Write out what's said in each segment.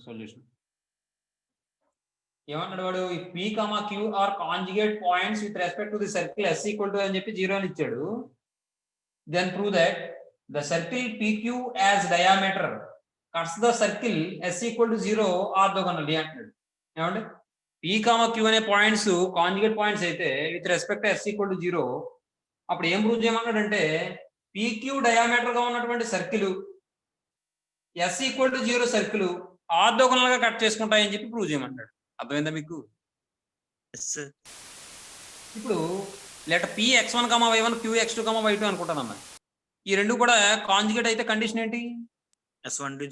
Solution ఏమన్నాడు వాడు if p, q are conjugate points with respect to the circle s equal to అని చెప్పి 0 అని ఇచ్చాడు. then prove that the circle pq as diameter cuts the circle s equal to 0 orthogonally అంటున్నాడు. ఏమంటే p, q అనే points conjugate points అయితే with respect s equal to 0 అప్పుడు ఏం ప్రూవ్ చేయమన్నాడంటే pq డయామీటర్ గా ఉన్నటువంటి circle s equal to 0 circle orthogonal గా cut చేసుకుంటాయని చెప్పి ప్రూవ్ చేయమన్నాడు. అర్థమైందా మీకు? ఇప్పుడు let p x1, y1 q x2, y2 అనుకుంటానమ్మా. ఈ రెండు కూడా కాంజుగేట్ అయితే కండిషన్ ఏంటి? s12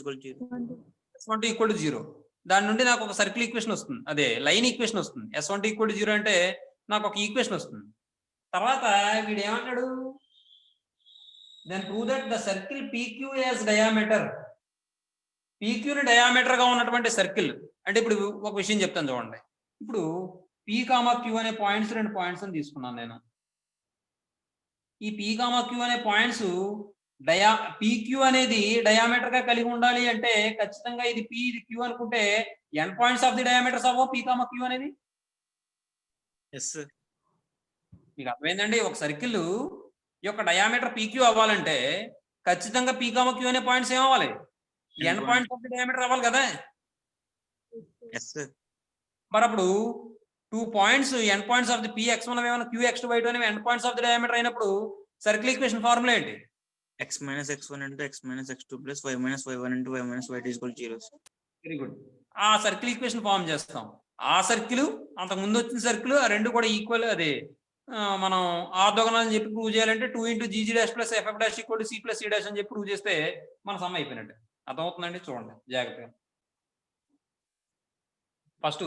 equal to 0. దాని నుండి నాకు ఒక సర్కిల్ ఈక్వేషన్ వస్తుంది, అదే లైన్ ఈక్వేషన్ వస్తుంది. s12 ఈక్వల్ టు 0 అంటే నాకు ఒక ఈక్వేషన్ వస్తుంది. తర్వాత వీడు ఏమన్నాడు? Then prove that the circle pq as diameter. pq ని డయామీటర్ గా ఉన్నటువంటి సర్కిల్ అంటే ఇప్పుడు ఒక విషయం చెప్తాను చూడండి. ఇప్పుడు p, q అనే పాయింట్స్ రెండు పాయింట్స్ అని తీసుకున్నాను నేను. ఈ p, q అనే పాయింట్స్ pq అనేది డయామీటర్ గా కలిగి ఉండాలి అంటే ఖచ్చితంగా ఇది p ఇది q అనుకుంటే end points of the diameters అవ్వ p, q అనేది. మీకు అర్థమైందండి? ఒక సర్కిల్ యొక్క డయామీటర్ pq అవ్వాలంటే ఖచ్చితంగా p, q అనే పాయింట్స్ ఏమవ్వాలి? End points of the diameter అవ్వాలి కదా. మరి అప్పుడు 2 points end points of the px1 q x2 y2 అనేవి end points of the diameter అయినప్పుడు సర్కిల్ ఈక్వేషన్ ఫార్ములా ఏంటి? x minus x1 into x minus x2 plus y minus y1 into y minus y2 is equal to 0. Very good. ఆ circle equation form చేస్తాం. ఆ circle అంతకు ముందు వచ్చిన circle ఆ రెండు కూడా ఈక్వల్, అదే మనం ఆర్థోగోనల్ అని చెప్పి ప్రూవ్ చేయాలంటే 2 into gg dash plus ff dash equal to c plus c dash అని చెప్పి ప్రూవ్ చేస్తే మన సమ్ అయిపోయినట్టు. అర్థమవుతుందండి? చూడండి జాగ్రత్తగా. ఫస్ట్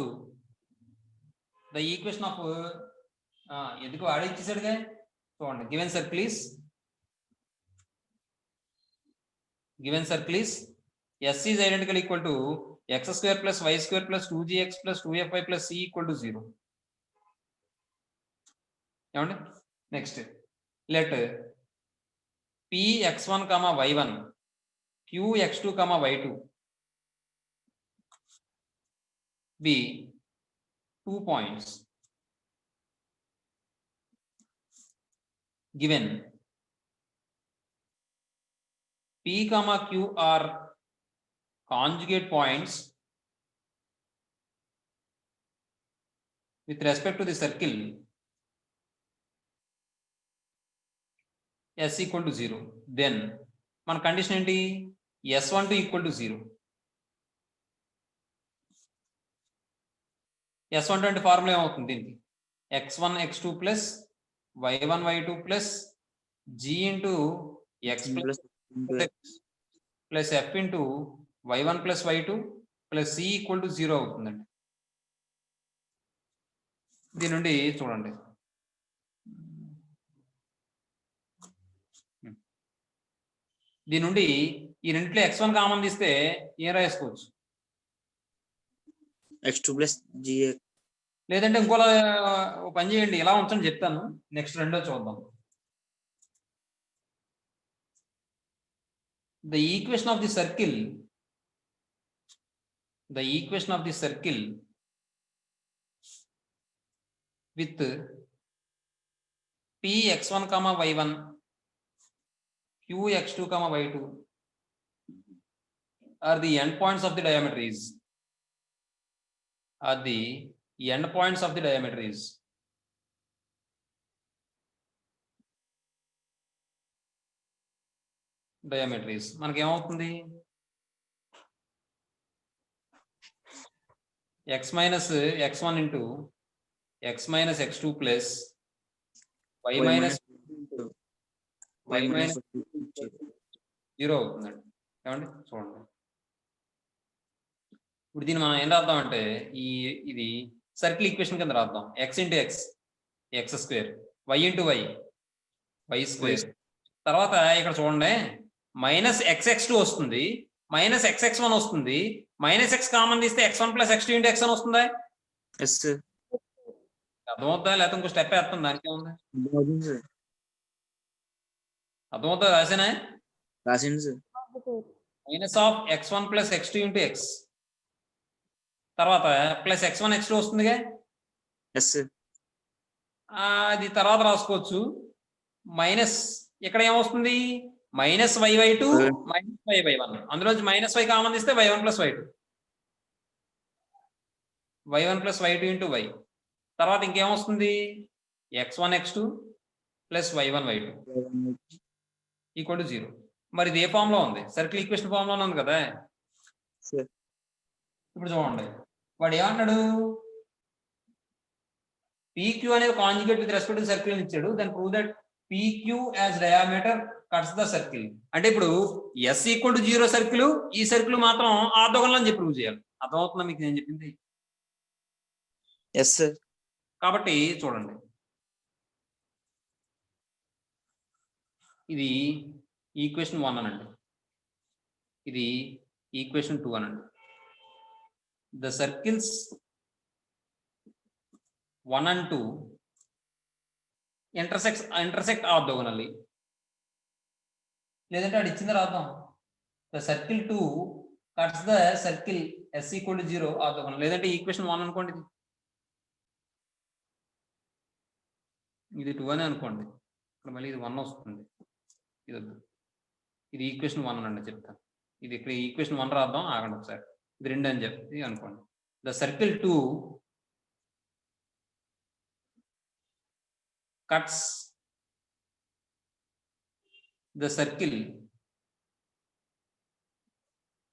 ద ఈక్వేషన్ ఆఫ్ ఎందుకు ఆడ ఇచ్చేసాడుగా చూడండి. Given circle is s is identical equal to x square plus y square plus 2gx plus 2fy plus c equal to 0. ఏమండి? Next let p x1, y1 q x2, y2 be 2 points given p, q are conjugate points with respect to the circle s equal to 0. then మన condition ఏంటి? s12 equal to 0. s12 అంటే formula ఏమవుతుంది దీనికి? x1 x2 plus y1 y2 plus g into x plus f into y1 plus y2 plus c equal to 0 అవుతుందండి. దీని నుండి చూడండి, దీని నుండి ఈ రెండిట్లో x1 కామన్ తీస్తే ఏం రాసుకోవచ్చు? x2 plus gx. లేదంటే ఇంకోలా పని చేయండి, ఎలా ఉంచండి చెప్తాను. నెక్స్ట్ రెండో చూద్దాం. the equation of the circle with p x1, y1 q x2, y2 are the end points of the diameter is మనకి ఏమవుతుంది? x minus x1 into x minus x2 plus y minus 0 అవుతుందండి. ఏమండి? చూడండి. ఇప్పుడు దీన్ని మనం ఏం రాద్దాం అంటే ఇది సర్కిల్ ఈక్వేషన్ కింద రాద్దాం. x into x square, y into y square. తర్వాత ఇక్కడ చూడండి మైనస్ xx2 వస్తుంది, మైనస్ xx1 వస్తుంది, మైనస్ x కామన్ తీస్తే x1 plus x2 into x1 వస్తుందా? అర్థమవుతుందా? లేకపోతే ఇంకో స్టెప్ వేస్తాం, దానికి ఏముంది? అర్థమవుతుందా? రాసింది minus of x1 plus x2 into x తర్వాత ప్లస్ x1 x2 వస్తుందిగా, ఎస్ సార్. అది తర్వాత రాసుకోవచ్చు. మైనస్ ఇక్కడ ఏమొస్తుంది, మైనస్ y/2 మైనస్ y/1. అందులోంచి మైనస్ y కామన్ తీస్తే y1 plus y2, y1 plus y2 into y. తర్వాత ఇంకేమొస్తుంది, x1 x2 plus y1 y2 equal to 0. మరి ఇది ఏ ఫామ్ లో ఉంది, సర్కిల్ ఈక్వేషన్ ఫామ్ లోనే ఉంది కదా. Sure. ఇప్పుడు చూడండి, వాడు ఏమన్నాడు, PQ అనేది conjugate with respect to circle ఇచ్చాడు. Then prove that PQ as diameter cuts the circle. అంటే ఇప్పుడు S ఈక్వల్ టు 0 సర్కిల్, ఈ సర్కిల్ మాత్రం ఆర్థోగోనల్ అని చెప్పి ప్రూవ్ చేయాలి. అర్థమవుతుందా మీకు నేను చెప్పింది? Yes sir. కాబట్టి చూడండి, ఇది ఈక్వేషన్ 1 అనండి, ఇది ఈక్వేషన్ 2 అనండి. The circles 1 and 2 intersect orthogonally. లేదంటే అది ఇచ్చింది రాద్దాం, the circle 2 cuts the circle S equal to 0 orthogonal. లేదంటే ఈక్వేషన్ 1 అనుకోండి, ఇది 2 అని అనుకోండి, ఇక్కడ మళ్ళీ ఇది 1 వస్తుంది, ఇది వద్దు, ఇది ఈక్వేషన్ 1 అనండి చెప్తాను. ఇది ఇక్కడ ఈక్వేషన్ 1 రాద్దాం, ఆగండి ఒకసారి, ఇది 2 అని చెప్పి అనుకోండి. The circle 2 cuts the circle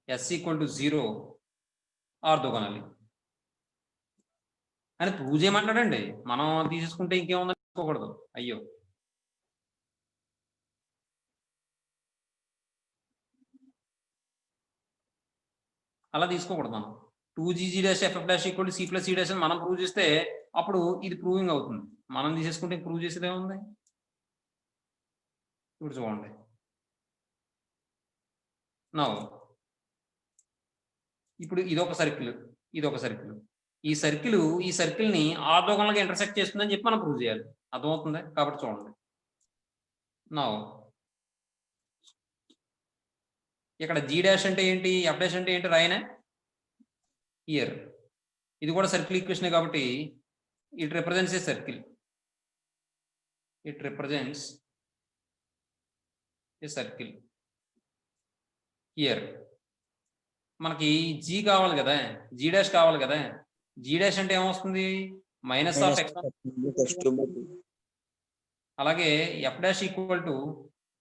S equal to 0 orthogonally అని ప్రూవ్ చేయమంటాడండి. మనం తీసేసుకుంటే ఇంకేముందని తీసుకోకూడదు. అయ్యో, అలా తీసుకోకూడదు మనం. 2gg'(f(' equal to c plus c' అని మనం ప్రూవ్ చేస్తే అప్పుడు ఇది ప్రూవింగ్ అవుతుంది. మనం తీసేసుకుంటే ప్రూవ్ చేసేది ఏముంది. ఇప్పుడు చూడండి, నౌ ఇప్పుడు ఇదొక సర్కిల్, ఇదొక సర్కిల్, ఈ సర్కిల్ ని ఆర్థోగోనల్ గా ఇంటర్సెక్ట్ చేస్తుందని చెప్పి మనం ప్రూవ్ చేయాలి. అర్థమవుతుంది? కాబట్టి చూడండి, నౌ ఇక్కడ g' అంటే ఏంటి, f' అంటే ఏంటి రాయనే హియర్. ఇది కూడా సర్కిల్ ఈక్వేషన్ కాబట్టి it represents a circle, it represents a circle here. మనకి g కావాలి కదా, g' కావాలి కదా. g' అంటే ఏమొస్తుంది, మైనస్ ఆఫ్ x1, అలాగే f' equal to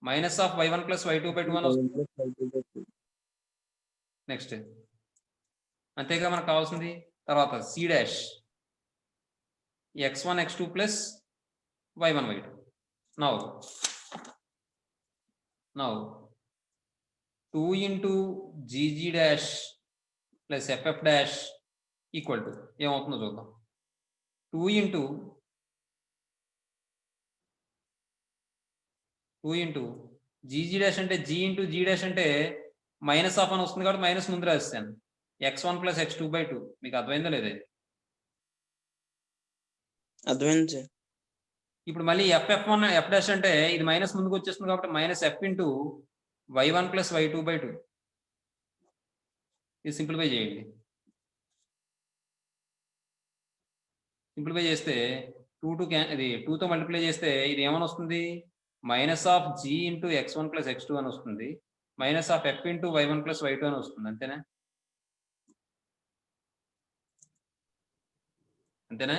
minus of y1 plus y2/2 అని వస్తుంది. నెక్స్ట్ అంతేగా మనకు కావాల్సింది. తర్వాత c' x1 x2 plus y1 y2. Now 2 into gg' plus ff' equal to ఏమవుతుందో చూద్దాం. 2 into gg' అంటే g into g' అంటే మైనస్ ఆఫ్ అని వస్తుంది కాబట్టి మైనస్ ముందు రాస్తాను. x1 plus x2/2. మీకు అర్థమైందో లేదే? అర్థమైంది. ఇప్పుడు మళ్ళీ f' అంటే ఇది మైనస్ ముందుకు వచ్చేస్తుంది కాబట్టి minus f into y1 plus y2/2. ఇది సింప్లిఫై చేయండి. సింప్లిఫై చేస్తే 2తో మల్టిప్లై చేస్తే ఇది ఏమని వస్తుంది, minus of g into x1 plus x2 అని వస్తుంది, minus of f into y1 plus y2 అని వస్తుంది. అంతేనా? అంతేనా?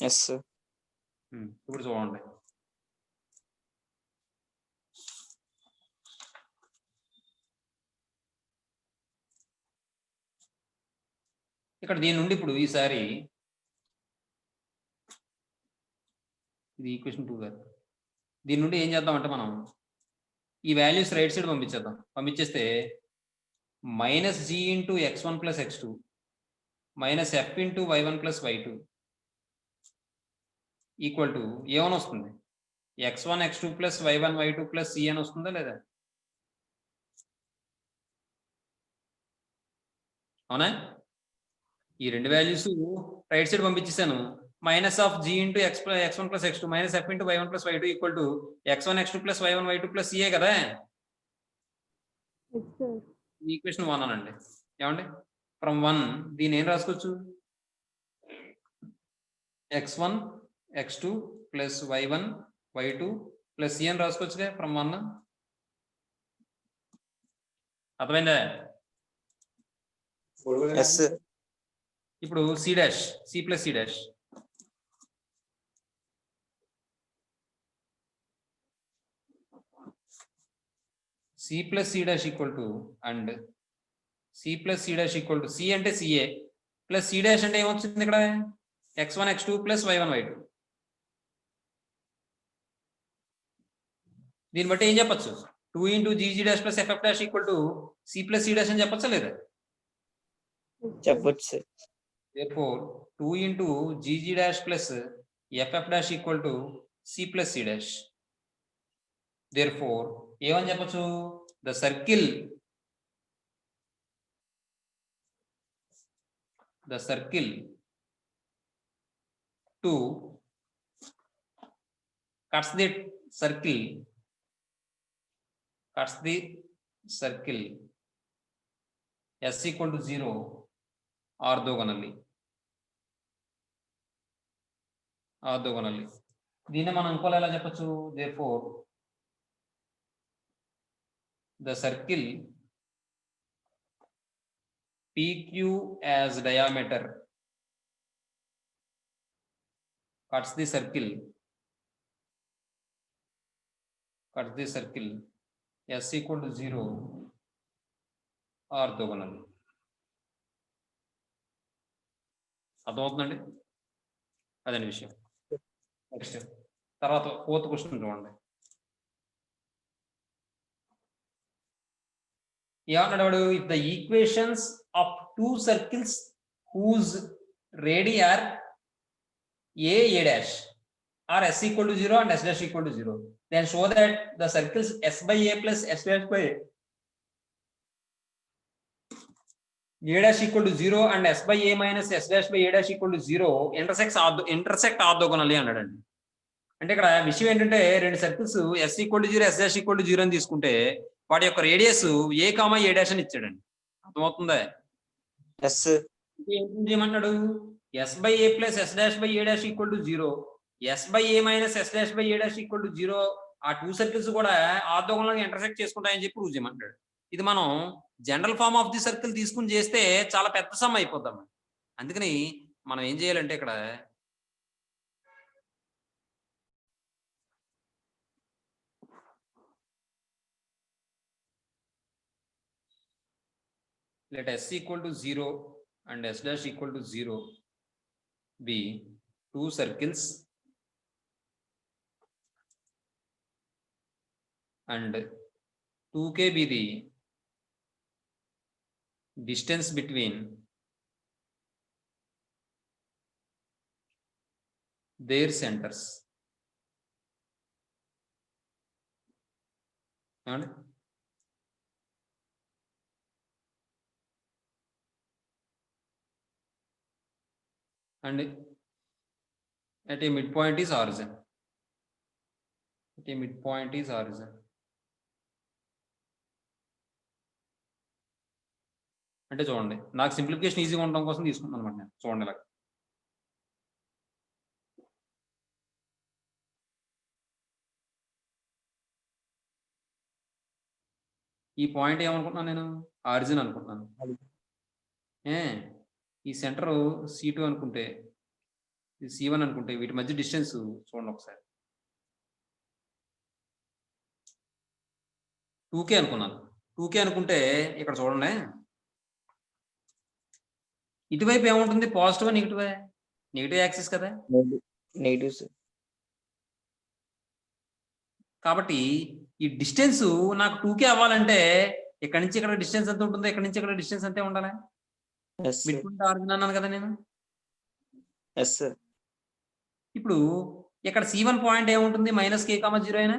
Yes sir. ఇప్పుడు చూడండి, ఇక్కడ దీని నుండి ఇప్పుడు ఈసారి ఇది ఈక్వేషన్ 2 గారు, దీని నుండి ఏం చేద్దామంటే మనం ఈ వాల్యూస్ రైట్ సైడ్ పంపించేద్దాం. పంపించేస్తే minus g into x1 plus x2 minus f into y1 plus y2 equal to ఏమని వస్తుంది, x1 x2 plus y1 y2 plus c అని వస్తుందా లేదా? అవునా? ఈ రెండు వాల్యూస్ రైట్ సైడ్ పంపించేసాను. Minus of g into x1 plus x2 minus f into y1 plus y2 equal to x1 x2 plus y1 y2 plus c కదా. Equation 1 అనండి. ఏమండి? ఫ్రమ్ 1 దీని ఏం రాసుకోవచ్చు x1 x2 plus y1 y2 plus c అని రాసుకోవచ్చుగా from 1. అర్థమైందా? Yes ఇప్పుడు c dash c plus c dash c plus c dash equal to and c plus c dash equal to c అంటే ca plus c dash అంటే ఏమొచ్చింది ఇక్కడ x1 x2 plus y1 y2. దీన్ని బట్టి ఏం చెప్పచ్చు 2 into gg dash plus ff dash equal to c plus c dash అని చెప్పచ్చా లేదా? చెప్పొచ్చు. therefore 2 into gg dash plus ff dash equal to c plus c dash. therefore ఏమని చెప్పచ్చు the circle to cuts the circle s equal to 0 orthogonally. దీన్ని మనం ఇంకోలా ఎలా చెప్పచ్చు therefore the circle PQ as diameter cuts the circle s equal to 0 orthogonally. అర్థమవుతుందండి? అదండి విషయం. నెక్స్ట్ తర్వాత 4th క్వశ్చన్ చూడండి. ఏమన్నాడు? If the equations of 2 circles whose radii are a dash are s equal to 0 and s dash equal to 0, then show that the circles s by a plus s dash by a dash equal to 0 and s by a minus s dash by a dash equal to 0 intersect orthogonally అన్నాడండి. అంటే ఇక్కడ విషయం ఏంటంటే రెండు circles s equal to 0 s dash equal to 0 అని తీసుకుంటే వాటి యొక్క రేడియస్ a, a dash అని ఇచ్చాడండి. అర్థమవుతుందా? ఎస్ ఏం చేయమన్నాడు s by a plus s dash by a dash equal to 0, s by a minus s dash by a dash equal to 0 ఆ 2 సర్కిల్స్ కూడా ఆర్థోగోనల్గా ఇంటర్సెక్ట్ చేసుకుంటాయని చెప్పి ప్రూవ్ చేయమంటాడు. ఇది మనం general form of the circle తీసుకుని చేస్తే చాలా పెద్ద సమ్ అయిపోతాం. అందుకని మనం ఏం చేయాలంటే ఇక్కడ let s equal to 0 and s dash equal to 0 be 2 circles and 2k be the distance between their centers. And at a midpoint is origin. అంటే చూడండి నాకు సింప్లిఫికేషన్ ఈజీగా ఉండడం కోసం తీసుకుంటాను అనమాట నేను. చూడండి ఇలా ఈ పాయింట్ ఏమనుకుంటున్నాను నేను ఆరిజిన్ అనుకుంటున్నాను. ఈ సెంటర్ C2 అనుకుంటే ఇది C1 అనుకుంటే వీటి మధ్య డిస్టెన్స్ చూడండి ఒకసారి 2k అనుకున్నాను. 2k అనుకుంటే ఇక్కడ చూడండి ఇటువైపు ఏముంటుంది పాజిటివ్ నెగిటివ్ యాక్సిస్ కదా. నెగిటివ్. కాబట్టి ఈ డిస్టెన్స్ నాకు 2k అవ్వాలంటే ఇక్కడ నుంచి ఇక్కడ డిస్టెన్స్ ఎంత ఉంటుందో ఇక్కడ నుంచి ఇక్కడ డిస్టెన్స్ అంతే ఉండాలి. మిడ్పాయింట్ ఆరిజిన్ అన్నాను కదా నేను. ఇప్పుడు ఇక్కడ C1 పాయింట్ ఏముంటుంది -k,0 అయినా.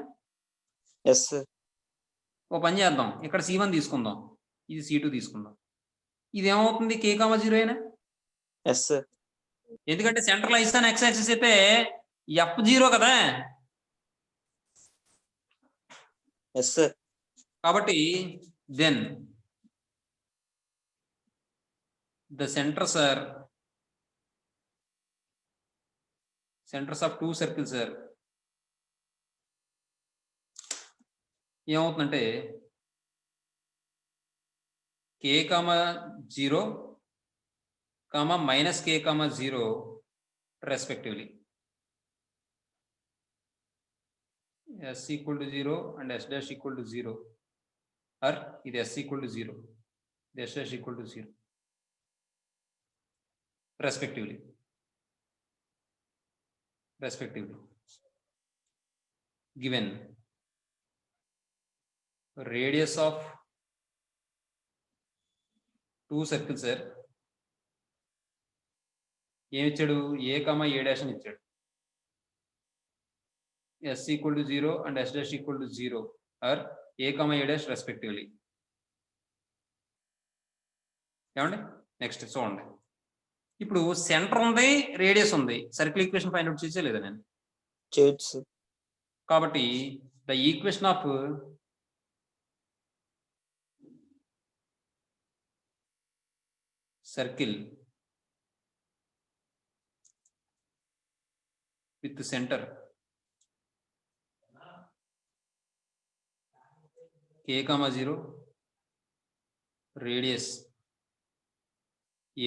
ఓ పని చేద్దాం ఇక్కడ C1 తీసుకుందాం ఇది C2 తీసుకుందాం. ఇది ఏమవుతుంది k,0 అయినా. ఎందుకంటే సెంటర్ లో ఇస్తాను x యాక్సిస్ అయితే f0 కదా. కాబట్టి then the centers of two circles are ఏమవుతుందంటే k, 0, minus k, 0 respectively. S equal to 0 and S dash equal to 0, or ఇది S equal to 0, the S dash equal to 0 respectively. Given radius of two circles are ఏమి ఇచ్చాడు, a, a dash అని ఇచ్చాడు. S equal to 0 and S dash equal to 0, or a, a dash respectively. ఏమండి next చూడండి, ఇప్పుడు centre ఉంది, radius ఉంది, circle equation find out చేసే లేదా నేను చేయొచ్చు. కాబట్టి the equation of circle with the center k, 0, radius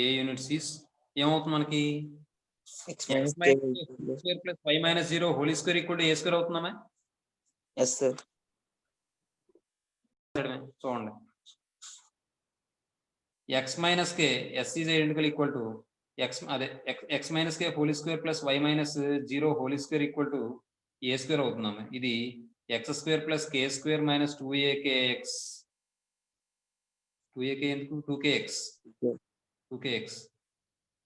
a units is ఏమవుతుంది మనకి x square plus y minus 0 whole square equal to a square అవుతుందమ్మా. yes sir. చూడండి, x minus k, s is identical equal to x minus k whole square plus y minus 0 whole square equal to a square అవుతుందమ్మా. ఇది x square plus k square minus 2akx 2kx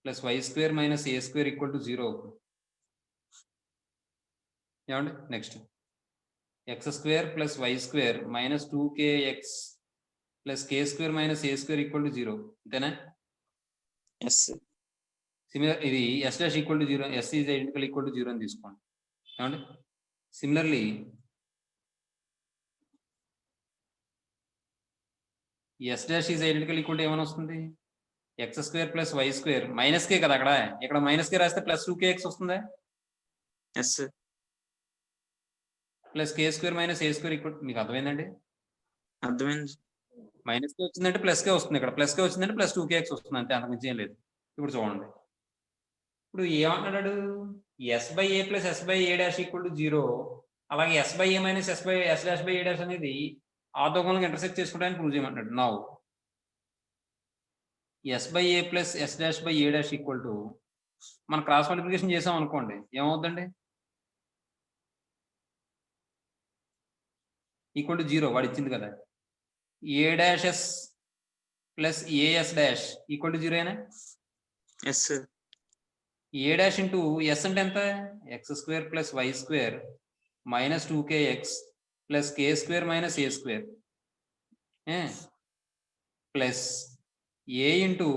plus y square minus a square equal to 0 అవుతుంది. ఏమండి next x square plus y square minus 2kx plus k square minus a square equal to 0, అంతేనా? yes sir. Similar ఇది s dash equal to 0, s is identical equal to 0 అని తీసుకోండి. ఏమండి similarly s dash is identical equal to ఏమని వస్తుంది, x square plus y square minus K కదా, ఇక్కడ minus కే రాస్తే ప్లస్ 2kx వస్తుందా, yes sir. Plus k square minus a square equal, మీకు అర్థమైందండి? అర్థమైంది. మైనస్ కే వచ్చిందంటే ప్లస్ కే వస్తుంది, ఇక్కడ ప్లస్ కే వచ్చిందంటే ప్లస్ 2kx వస్తుంది, అంతే, అంతకు ఏం లేదు. ఇప్పుడు చూడండి, ఇప్పుడు ఏమంటున్నాడు, s by a plus s by a dash equal to 0, అలాగే s by a minus s dash by a dash అనేది ఆర్థోగోనల్గా ఇంటర్సెక్ట్ చేసుకోవడానికి ప్రూవ్ చేయమంటాడు. Now s by a plus s dash by a dash equal to, మనం cross multiplication చేసాం అనుకోండి, ఏమవుతుందండి, equal to 0, వాడు ఇచ్చింది కదా, a dash s plus as dash equal to 0 అయినా. yes sir. a dash into s అంటే ఎంత, x square plus y square minus 2kx plus k square minus a square plus a into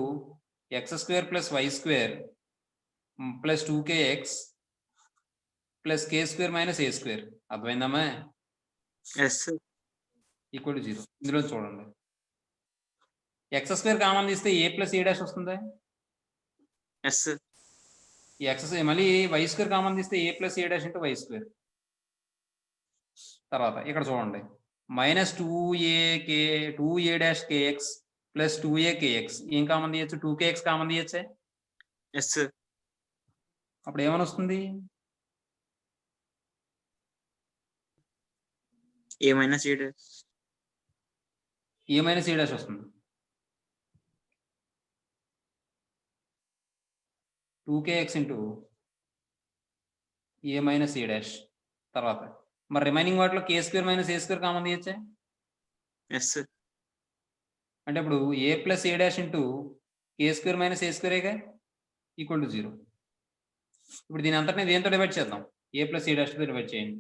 x square plus y square plus 2kx plus k square minus a square. అర్థమైందమ్మా? yes sir. Equal to 0. ఇందులో చూడండి, x square common తీస్తే a plus a dash వస్తుందా, yes sir. ఈ x మళ్ళీ y square common తీస్తే a plus a dash into y square. తర్వాత ఇక్కడ చూడండి, minus 2a dash kx plus 2a kx ఏం కామన్ తీయచ్చు, 2kx కామన్ తీయచ్చే, yes sir. అప్పుడు ఏమని వస్తుంది, a minus a dash, a minus a dash వస్తుంది. 2kx into a minus a dash. తర్వాత మరి రిమైనింగ్ వాటిలో k square minus a square common తీయచ్చే, yes sir. అంటే ఇప్పుడు a plus a dash into k square minus a square equal to 0. ఇప్పుడు దీని అంతటిని దేంతో డివైడ్ చేద్దాం, a plus a dash తో డివైడ్ చేయండి,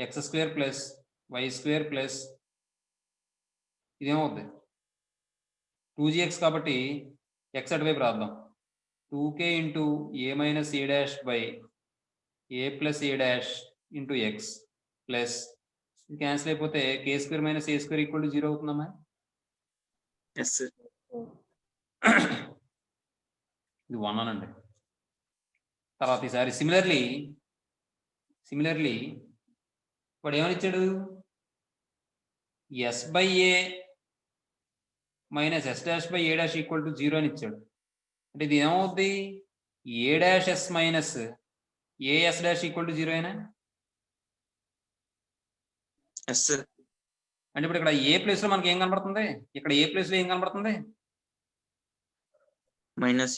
x square plus y square plus ఇదేమవుద్ది 2gx, కాబట్టి x అటువైపు రాద్దాం, 2k into a minus a dash by a plus a dash into x plus cancel అయిపోతే k square minus a square equal to 0 అవుతుందమ్మా. yes sir. ఇది 1 అనండి. తర్వాత ఈసారి similarly వాడు ఏమని ఇచ్చాడు? S/A minus S'/A' equal to 0 అని ఇచ్చాడు. అంటే ఇది ఏమవుద్ది? A' minus AS' equal to 0 అయినా? ఎస్ అంటే ఇప్పుడు ఇక్కడ ఏ ప్లేస్ లో మనకి ఏం కనబడుతుంది? ఇక్కడ ఏ ప్లేస్ లో ఏం కనబడుతుంది? మైనస్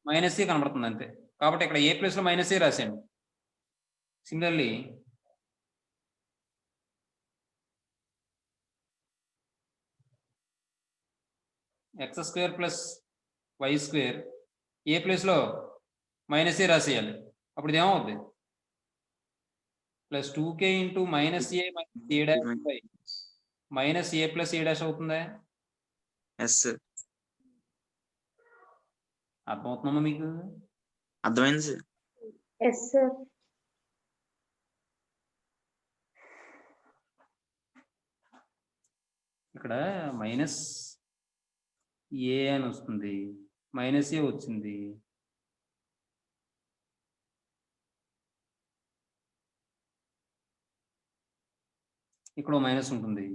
మైనస్ ఏ కనబడుతుంది అంతే. కాబట్టి ఇక్కడ ఏ ప్లేస్ లో మైనస్ ఏ రాశాను. Similarly x² plus y² a place లో మైనస్ ఏ రాసేయాలి. అప్పుడు ఇది ఏమవుద్ది? Plus 2k into minus A minus a plus A dash అవుతుందా? ఎస్ అర్థమవుతుందమ్మా మీకు? అర్థమైంది సార్. Yes sir. ఇక్కడ మైనస్ ఏ అని వస్తుంది, మైనస్ ఏ వచ్చింది. ఇక్కడ మైనస్ ఉంటుంది.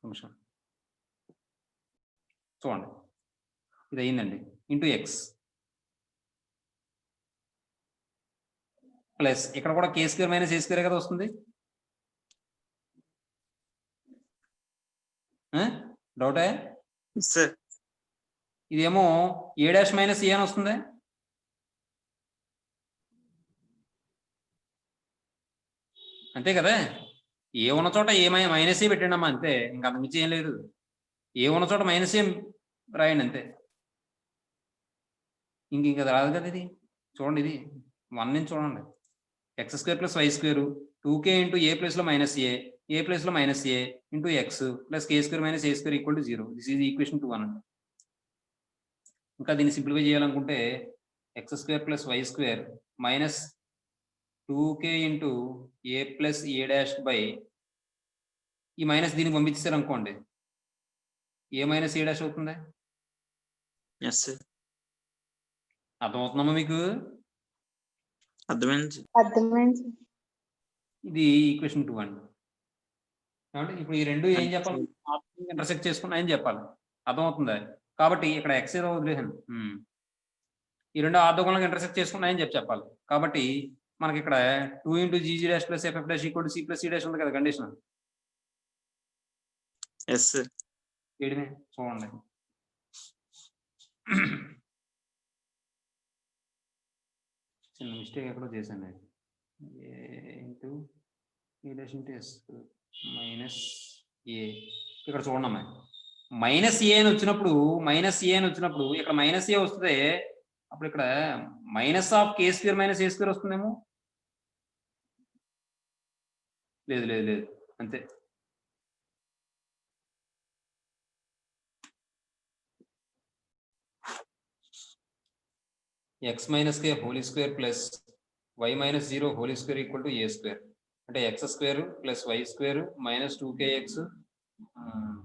నిమిషం చూడండి, ఇది అయిందండి. ఇంటూ ఎక్స్ ప్లస్ ఇక్కడ కూడా k² మైనస్ a² కదా వస్తుంది. డౌటే? సార్ ఇదేమో A' మైనస్ ఏ అని వస్తుంది. అంతే కదా? ఏ ఉన్న చోట ఏ మైనస్ ఏ పెట్టండి అమ్మా, అంతే. ఇంకా అంతకుమించి ఏం లేదు. ఏ ఉన్న చోట మైనస్ ఏ రాయండి అంతే. ఇంక రాదు కదా ఇది. చూడండి, ఇది 1 నుంచి చూడండి. x² plus y² 2k into A place లో మైనస్ ఏ ప్లేస్ లో minus A into X plus k² minus a² equal to 0. This is equation 2 అనండి. ఇంకా దీన్ని సింప్లిఫై చేయాలనుకుంటే x² plus y² minus 2k into A plus A dash by ఈ minus దీన్ని పంపించారు అనుకోండి, ఏ మైనస్ ఏ డాష్ అవుతుంది. Yes sir. అర్థమవుతుందమ్మా మీకు? అర్థమైంది. అర్థమైంది. ఇది ఈక్వేషన్ 2 అండి. కాబట్టి ఇప్పుడు ఈ రెండు ఏం చెప్పాలి? ఇంటర్సెక్ట్ చేసుకున్నాయని చెప్పాలి. అర్థమవుతుందా? కాబట్టి ఇక్కడ ఎక్స్ ఏదో వదిలేసాను. ఈ రెండు ఆర్థోగోనల్గా ఇంటర్సెక్ట్ చేసుకున్నాయని చెప్పాలి. కాబట్టి మనకి ఇక్కడ 2 into g g dash plus f f dash equal to c plus c dash ఉంది కదా కండిషన్. Yes sir. ఏడిమే చూడండి, చిన్న మిస్టేక్ ఎక్కడో చేశాను. ఏ ఇంటూ ఈ డాష్ ఇంటూ ఎస్ మైనస్ ఏ. ఇక్కడ చూడమ్మా, మైనస్ ఏ అని వచ్చినప్పుడు ఇక్కడ మైనస్ ఏ వస్తుంది. అప్పుడు ఇక్కడ minus of k² minus a² వస్తుందేమో. లేదు లేదు లేదు, అంతే. x minus k whole square plus y minus 0 whole square equal to a². అంటే x² plus y² minus 2kx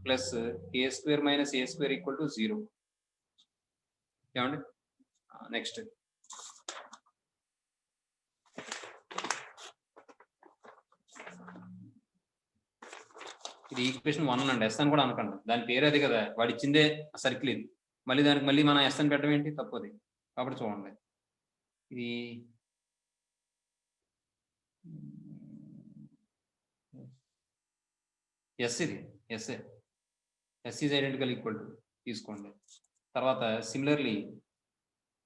plus k² minus a² equal to 0. ఏమండి? నెక్స్ట్ ఇది ఈక్వేషన్ 1 అండి. Yes అని కూడా అనకండి, దాని పేరు అది కదా, వాడు ఇచ్చిందే సర్కిల్ ఇది. మళ్ళీ దానికి మళ్ళీ మనం ఎస్ అని పెట్టడం ఏంటి? తప్పది. కాబట్టి చూడండి, ఇది ఎస్, ఇది S is identical equal to తీసుకోండి. తర్వాత సిమిలర్లీ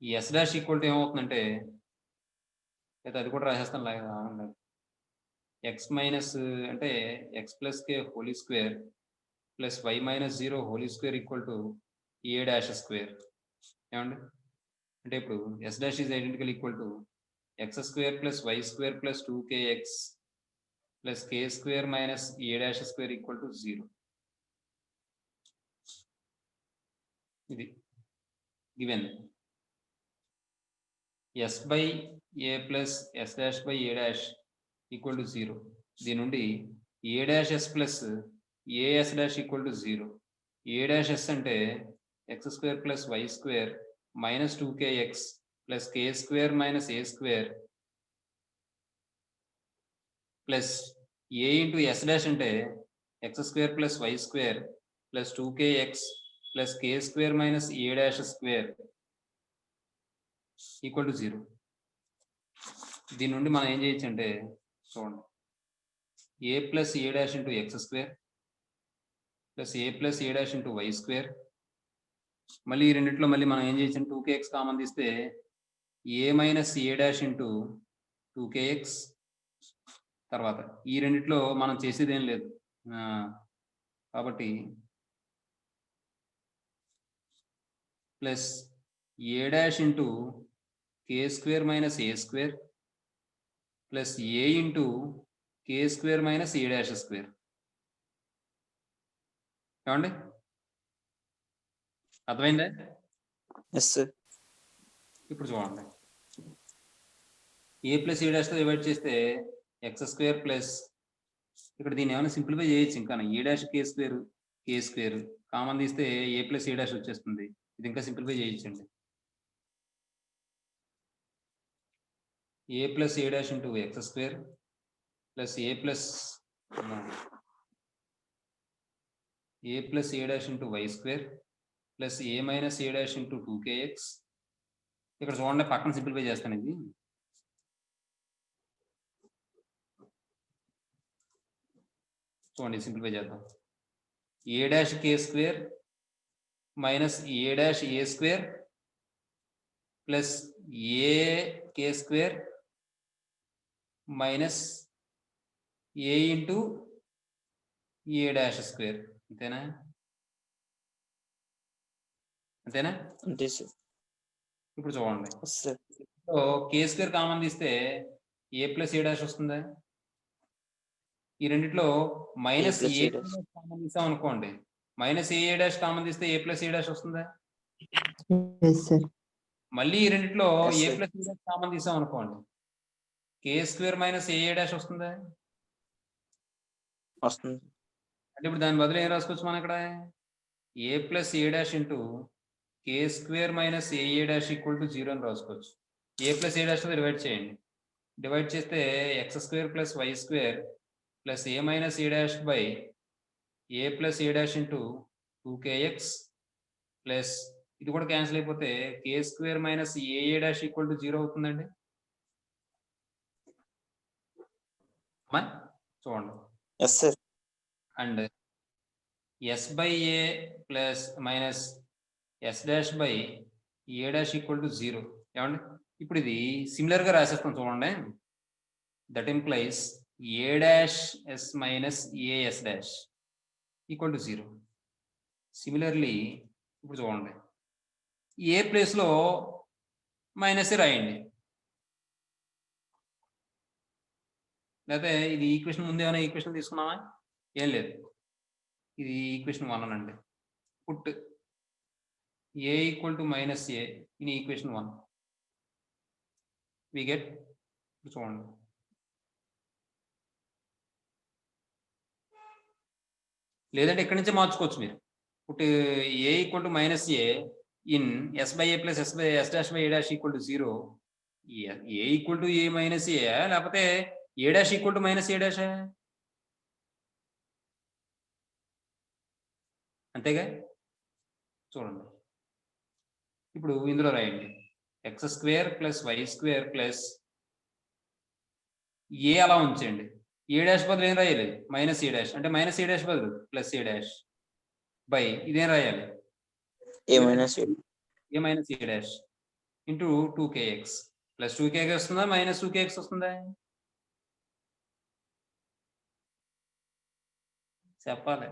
ఈ ఎస్ డాష్ ఈక్వల్ టు ఏమవుతుందంటే, అయితే అది కూడా రాసేస్తాను లాగా. ఎక్స్ మైనస్ అంటే X plus K whole square plus Y minus 0 whole square equal to A dash square. ఏమండి? అంటే ఇప్పుడు S dash is identical equal to x² plus y² plus 2kx plus k² minus A dash square equal to 0. ఇది given S by A plus S dash by A dash equal to 0. దీని నుండి A dash S plus A S dash equal to 0. A dash yes అంటే x² plus y² minus 2kx plus k square minus a square plus a into s dash అంటే x square plus y square plus 2kx plus k square minus a dash square equal to 0. దీని నుండి మనం ఏం చేయొచ్చు అంటే చూడండి, a plus a dash into x square plus a plus a dash into y square, మళ్ళీ ఈ రెండిట్లో మళ్ళీ మనం ఏం చేయొచ్చు, 2kx కామన్ తీస్తే a minus a dash into 2kx. తర్వాత ఈ రెండిట్లో మనం చేసేది ఏం లేదు, కాబట్టి plus a dash into k square minus a square plus a into k square minus a dash square. ఏమండి, అర్థమైందా? Yes sir. ఇప్పుడు చూడండి, a ప్లస్ a డాష్తో డివైడ్ చేస్తే ఎక్స్ స్క్వేర్ ప్లస్, ఇక్కడ దీన్ని ఏమైనా సింప్లిఫై చేయొచ్చు, ఇంకా a dash k square common తీస్తే a ప్లస్ a డాష్ వచ్చేస్తుంది. ఇది ఇంకా సింప్లిఫై చేయొచ్చండి. a plus a dash into x square plus a plus a dash into y square plus a minus a dash into 2kx. ఇక్కడ చూడండి, పక్కన simplify చేస్తాను. ఇది చూడండి, సింప్లిఫై చేద్దాం. a dash k square minus a dash a square plus a k square minus a into a dash square. అంతేనా? అంతేనా? అంతే సార్. ఇప్పుడు చూడండి, సార్ k స్క్వేర్ కామన్ తీస్తే a ప్లస్ a డాష్ వస్తుందా? ఈ రెండిట్లో minus A plus A A dash. Common తీసాం అనుకోండి, మైనస్ ఏ డాష్ కామన్ తీస్తే a ప్లస్ a డాష్ వస్తుందా? మళ్ళీ ఈ రెండిట్లో Yes, a sir. Plus a dash common తీసాం అనుకోండి, k స్క్వేర్ మైనస్ ఏ డాష్ వస్తుందా? వస్తుంది. అంటే ఇప్పుడు దాని బదులు ఏం రాసుకోవచ్చు మనం ఇక్కడ, a plus a dash into k square minus A dash equal to 0 అని రాసుకోవచ్చు. a plus a dash divide చేయండి, డివైడ్ చేస్తే x square plus why square plus a minus a dash by a plus a dash into 2kx plus ఇది కూడా cancel అయిపోతే k square minus A dash equal to 0 అవుతుందండి. చూడండి, yes sir. And S by A plus minus S dash by A dash equal to 0. ఏమండి, ఇప్పుడు ఇది similar గా రాసేస్తాం చూడండి. That implies a dash S minus a S dash equal to 0. Similarly ఇప్పుడు చూడండి, ఏ ప్లేస్ లో మైనస్ రాయండి, లేకపోతే ఇది ఈక్వేషన్ ముందు ఏమైనా ఈక్వేషన్ తీసుకున్నామా? ఏం లేదు, ఇది ఈక్వేషన్ 1 అనండి. Put A equal to minus A in equation 1 we get, చూడండి, లేదంటే ఇక్కడి నుంచే మార్చుకోవచ్చు మీరు. Put A equal to minus A in S by A plus S dash by A dash equal to 0. A equal to A minus A లేకపోతే A dash equal to minus A dash, అంతేగా? చూడండి, ఇప్పుడు ఇందులో రాయండి X square plus why square plus A అలా ఉంచండి, A dash బదులు ఏం రాయాలి, మైనస్ ఏ డాష్, అంటే మైనస్ ఏ డాష్ బదులు ప్లస్ ఏ డాష్ బై ఇదేం రాయాలి, A minus A minus A dash into 2kx plus 2kx వస్తుందా మైనస్ 2kx వస్తుందా? చెప్పాలి.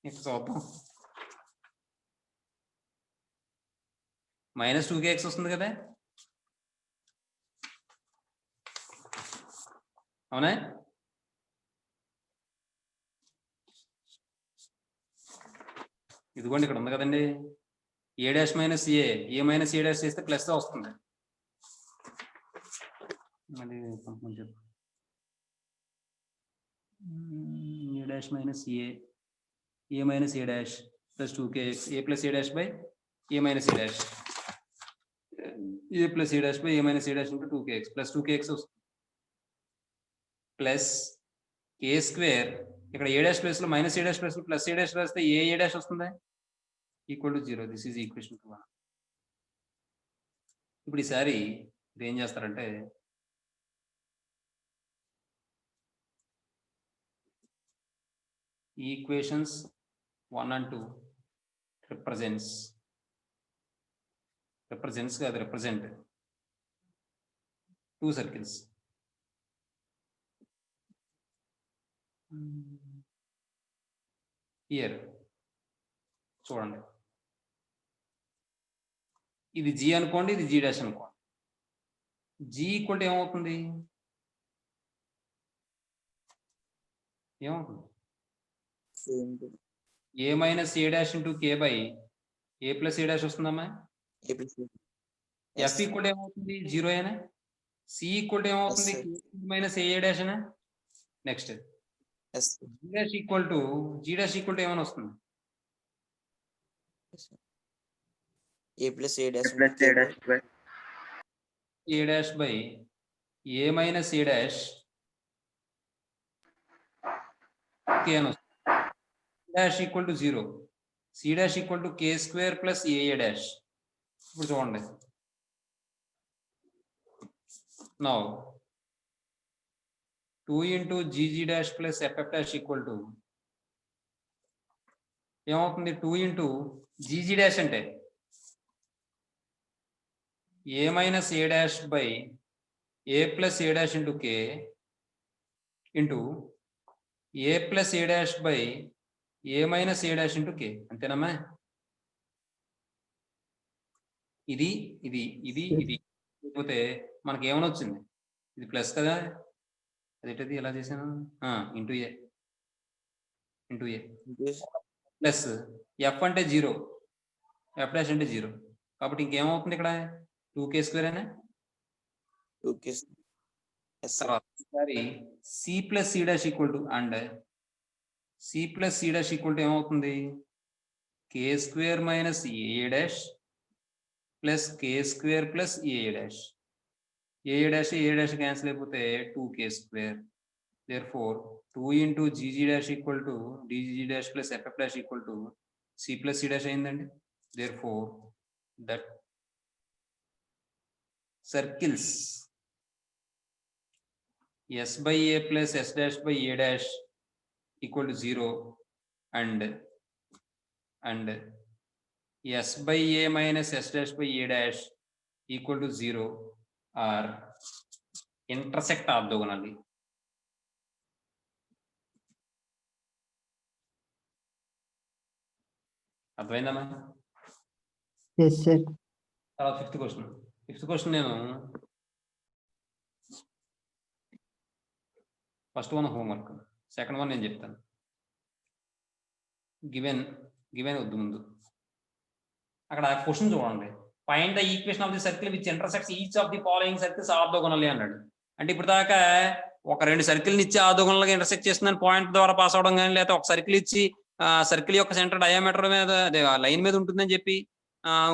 ఇక చూద్దాం, మైనస్ 2kx వస్తుంది కదా, అవునా? ఇదిగోండి ఇక్కడ ఉంది కదండి, A dash minus A minus A dash చేస్తే ప్లస్ వస్తుంది. మళ్ళీ కొంచెం A dash minus A minus A dash plus 2kx a plus a dash by a minus a dash a plus a dash by a minus a dash into 2kx plus 2kx plus k square ఇక్కడ a dash place లో minus a dash place లో plus a dash రాస్తే a dash వస్తుంది equal to 0. This is equation 2. ఇప్పుడు ఈసారి ఏం చేస్తారంటే equations 1 and 2 represents కాదు represent 2 circles. Here చూడండి, ఇది g అనుకోండి, ఇది g డాష్ అనుకోండి. g ఈక్వల్ టు ఏమవుతుంది? a minus a dash into k by a plus a dash వస్తుందమ్మా. f ఈక్వల్ టు ఏమవుతుంది? 0 అయినా. c ఈక్వల్ టు ఏమవుతుంది? మైనస్ a డాష్ అయినా. Next g dash equal to ఏమైనా వస్తుంది? a plus a dash by a minus a dash k అని వస్తుంది. dash equal to 0, c dash equal to k square plus a dash. ఇప్పుడు చూడండి, now 2 into gg dash plus ff dash equal to ఏమవుతుంది? 2 into gg dash అంటే a minus a dash by a plus a dash into k into a plus a dash by a minus a dash into k. అంతేనమ్మా? ఇది ఇది ఇది ఇది లేకపోతే మనకి ఏమైనా వచ్చింది? ఇది ప్లస్ కదా, అదేంటది ఎలా చేశాను? ఇంటూ ఏ ప్లస్ ఎఫ్ అంటే 0, ఎఫ్ డాష్ అంటే 0. కాబట్టి ఇంకేమవుతుంది ఇక్కడ? 2k స్క్వేర్ అనే. ఒకసారి c plus c dash equal to and c plus c dash equal to ఏమవుతుంది? k square minus a dash plus k square plus a dash. a dash cancel అయిపోతే 2k square. therefore 2 into gg dash equal to dg dash plus ff dash equal to c plus c dash అయిందండి. therefore that circles s by a plus s dash by a dash equal to 0 and s by a minus s dash by a dash equal to 0 are intersect orthogonally. అర్థమైందమ్మా? Yes sir. తర్వాత fifth question నేను first one homework, second one నేను చెప్తాను. Given వద్దు ముందు. అక్కడ question చూడండి, find the equation of the circle which intersects each of the following circles orthogonally అన్నాడు. అంటే ఇప్పుడు దాకా ఒక 2 సర్కిల్ని ఇచ్చి ఆర్థోగోనల్గా ఇంటర్సెక్ట్ చేస్తుందని పాయింట్ ద్వారా పాస్ అవడం కానీ, లేకపోతే ఒక సర్కిల్ ఇచ్చి సర్కిల్ యొక్క సెంటర్ డయామీటర్ మీద లైన్ మీద ఉంటుందని చెప్పి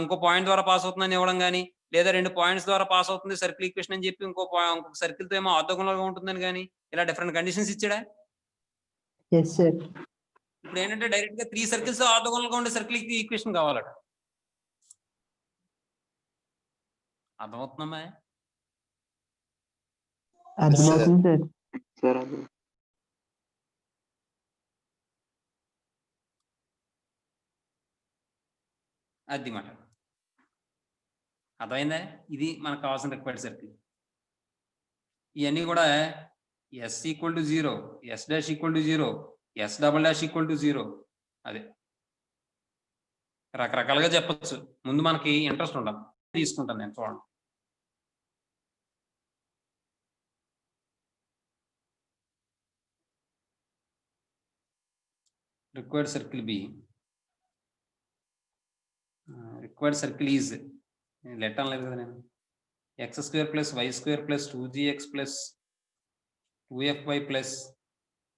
ఇంకో పాయింట్ ద్వారా పాస్ అవుతుందని ఇవ్వడం కానీ, లేదా 2 పాయింట్స్ ద్వారా పాస్ అవుతుంది సర్కిల్ ఈక్వేషన్ అని చెప్పి ఇంకొక సర్కిల్ తో ఏమో ఆర్థోగోనల్గా ఉంటుందని కానీ, ఇలా డిఫరెంట్ కండిషన్స్ ఇచ్చాడా? Yes sir. ఇప్పుడు ఏంటంటే డైరెక్ట్ గా 3 సర్కిల్స్ ఆర్థోగోనల్గా ఉండే సర్కిల్ ఈక్వేషన్ కావాలట. అర్థమవుతుందమ్మా? అర్థమవుతుంది సార్. అది మాట అర్థమైందా? ఇది మనకు కావాల్సిన రిక్వైర్డ్ సర్కిల్. ఇవన్నీ కూడా S equal to 0, S dash equal to 0, S double dash equal to 0. అదే రకరకాలుగా చెప్పచ్చు. ముందు మనకి ఇంట్రెస్ట్ ఉండాలి. తీసుకుంటాను నేను, చూడండి. Required circle be, required circle is let అనలేదు కదా నేను, x square plus y square plus 2gx plus 2fy plus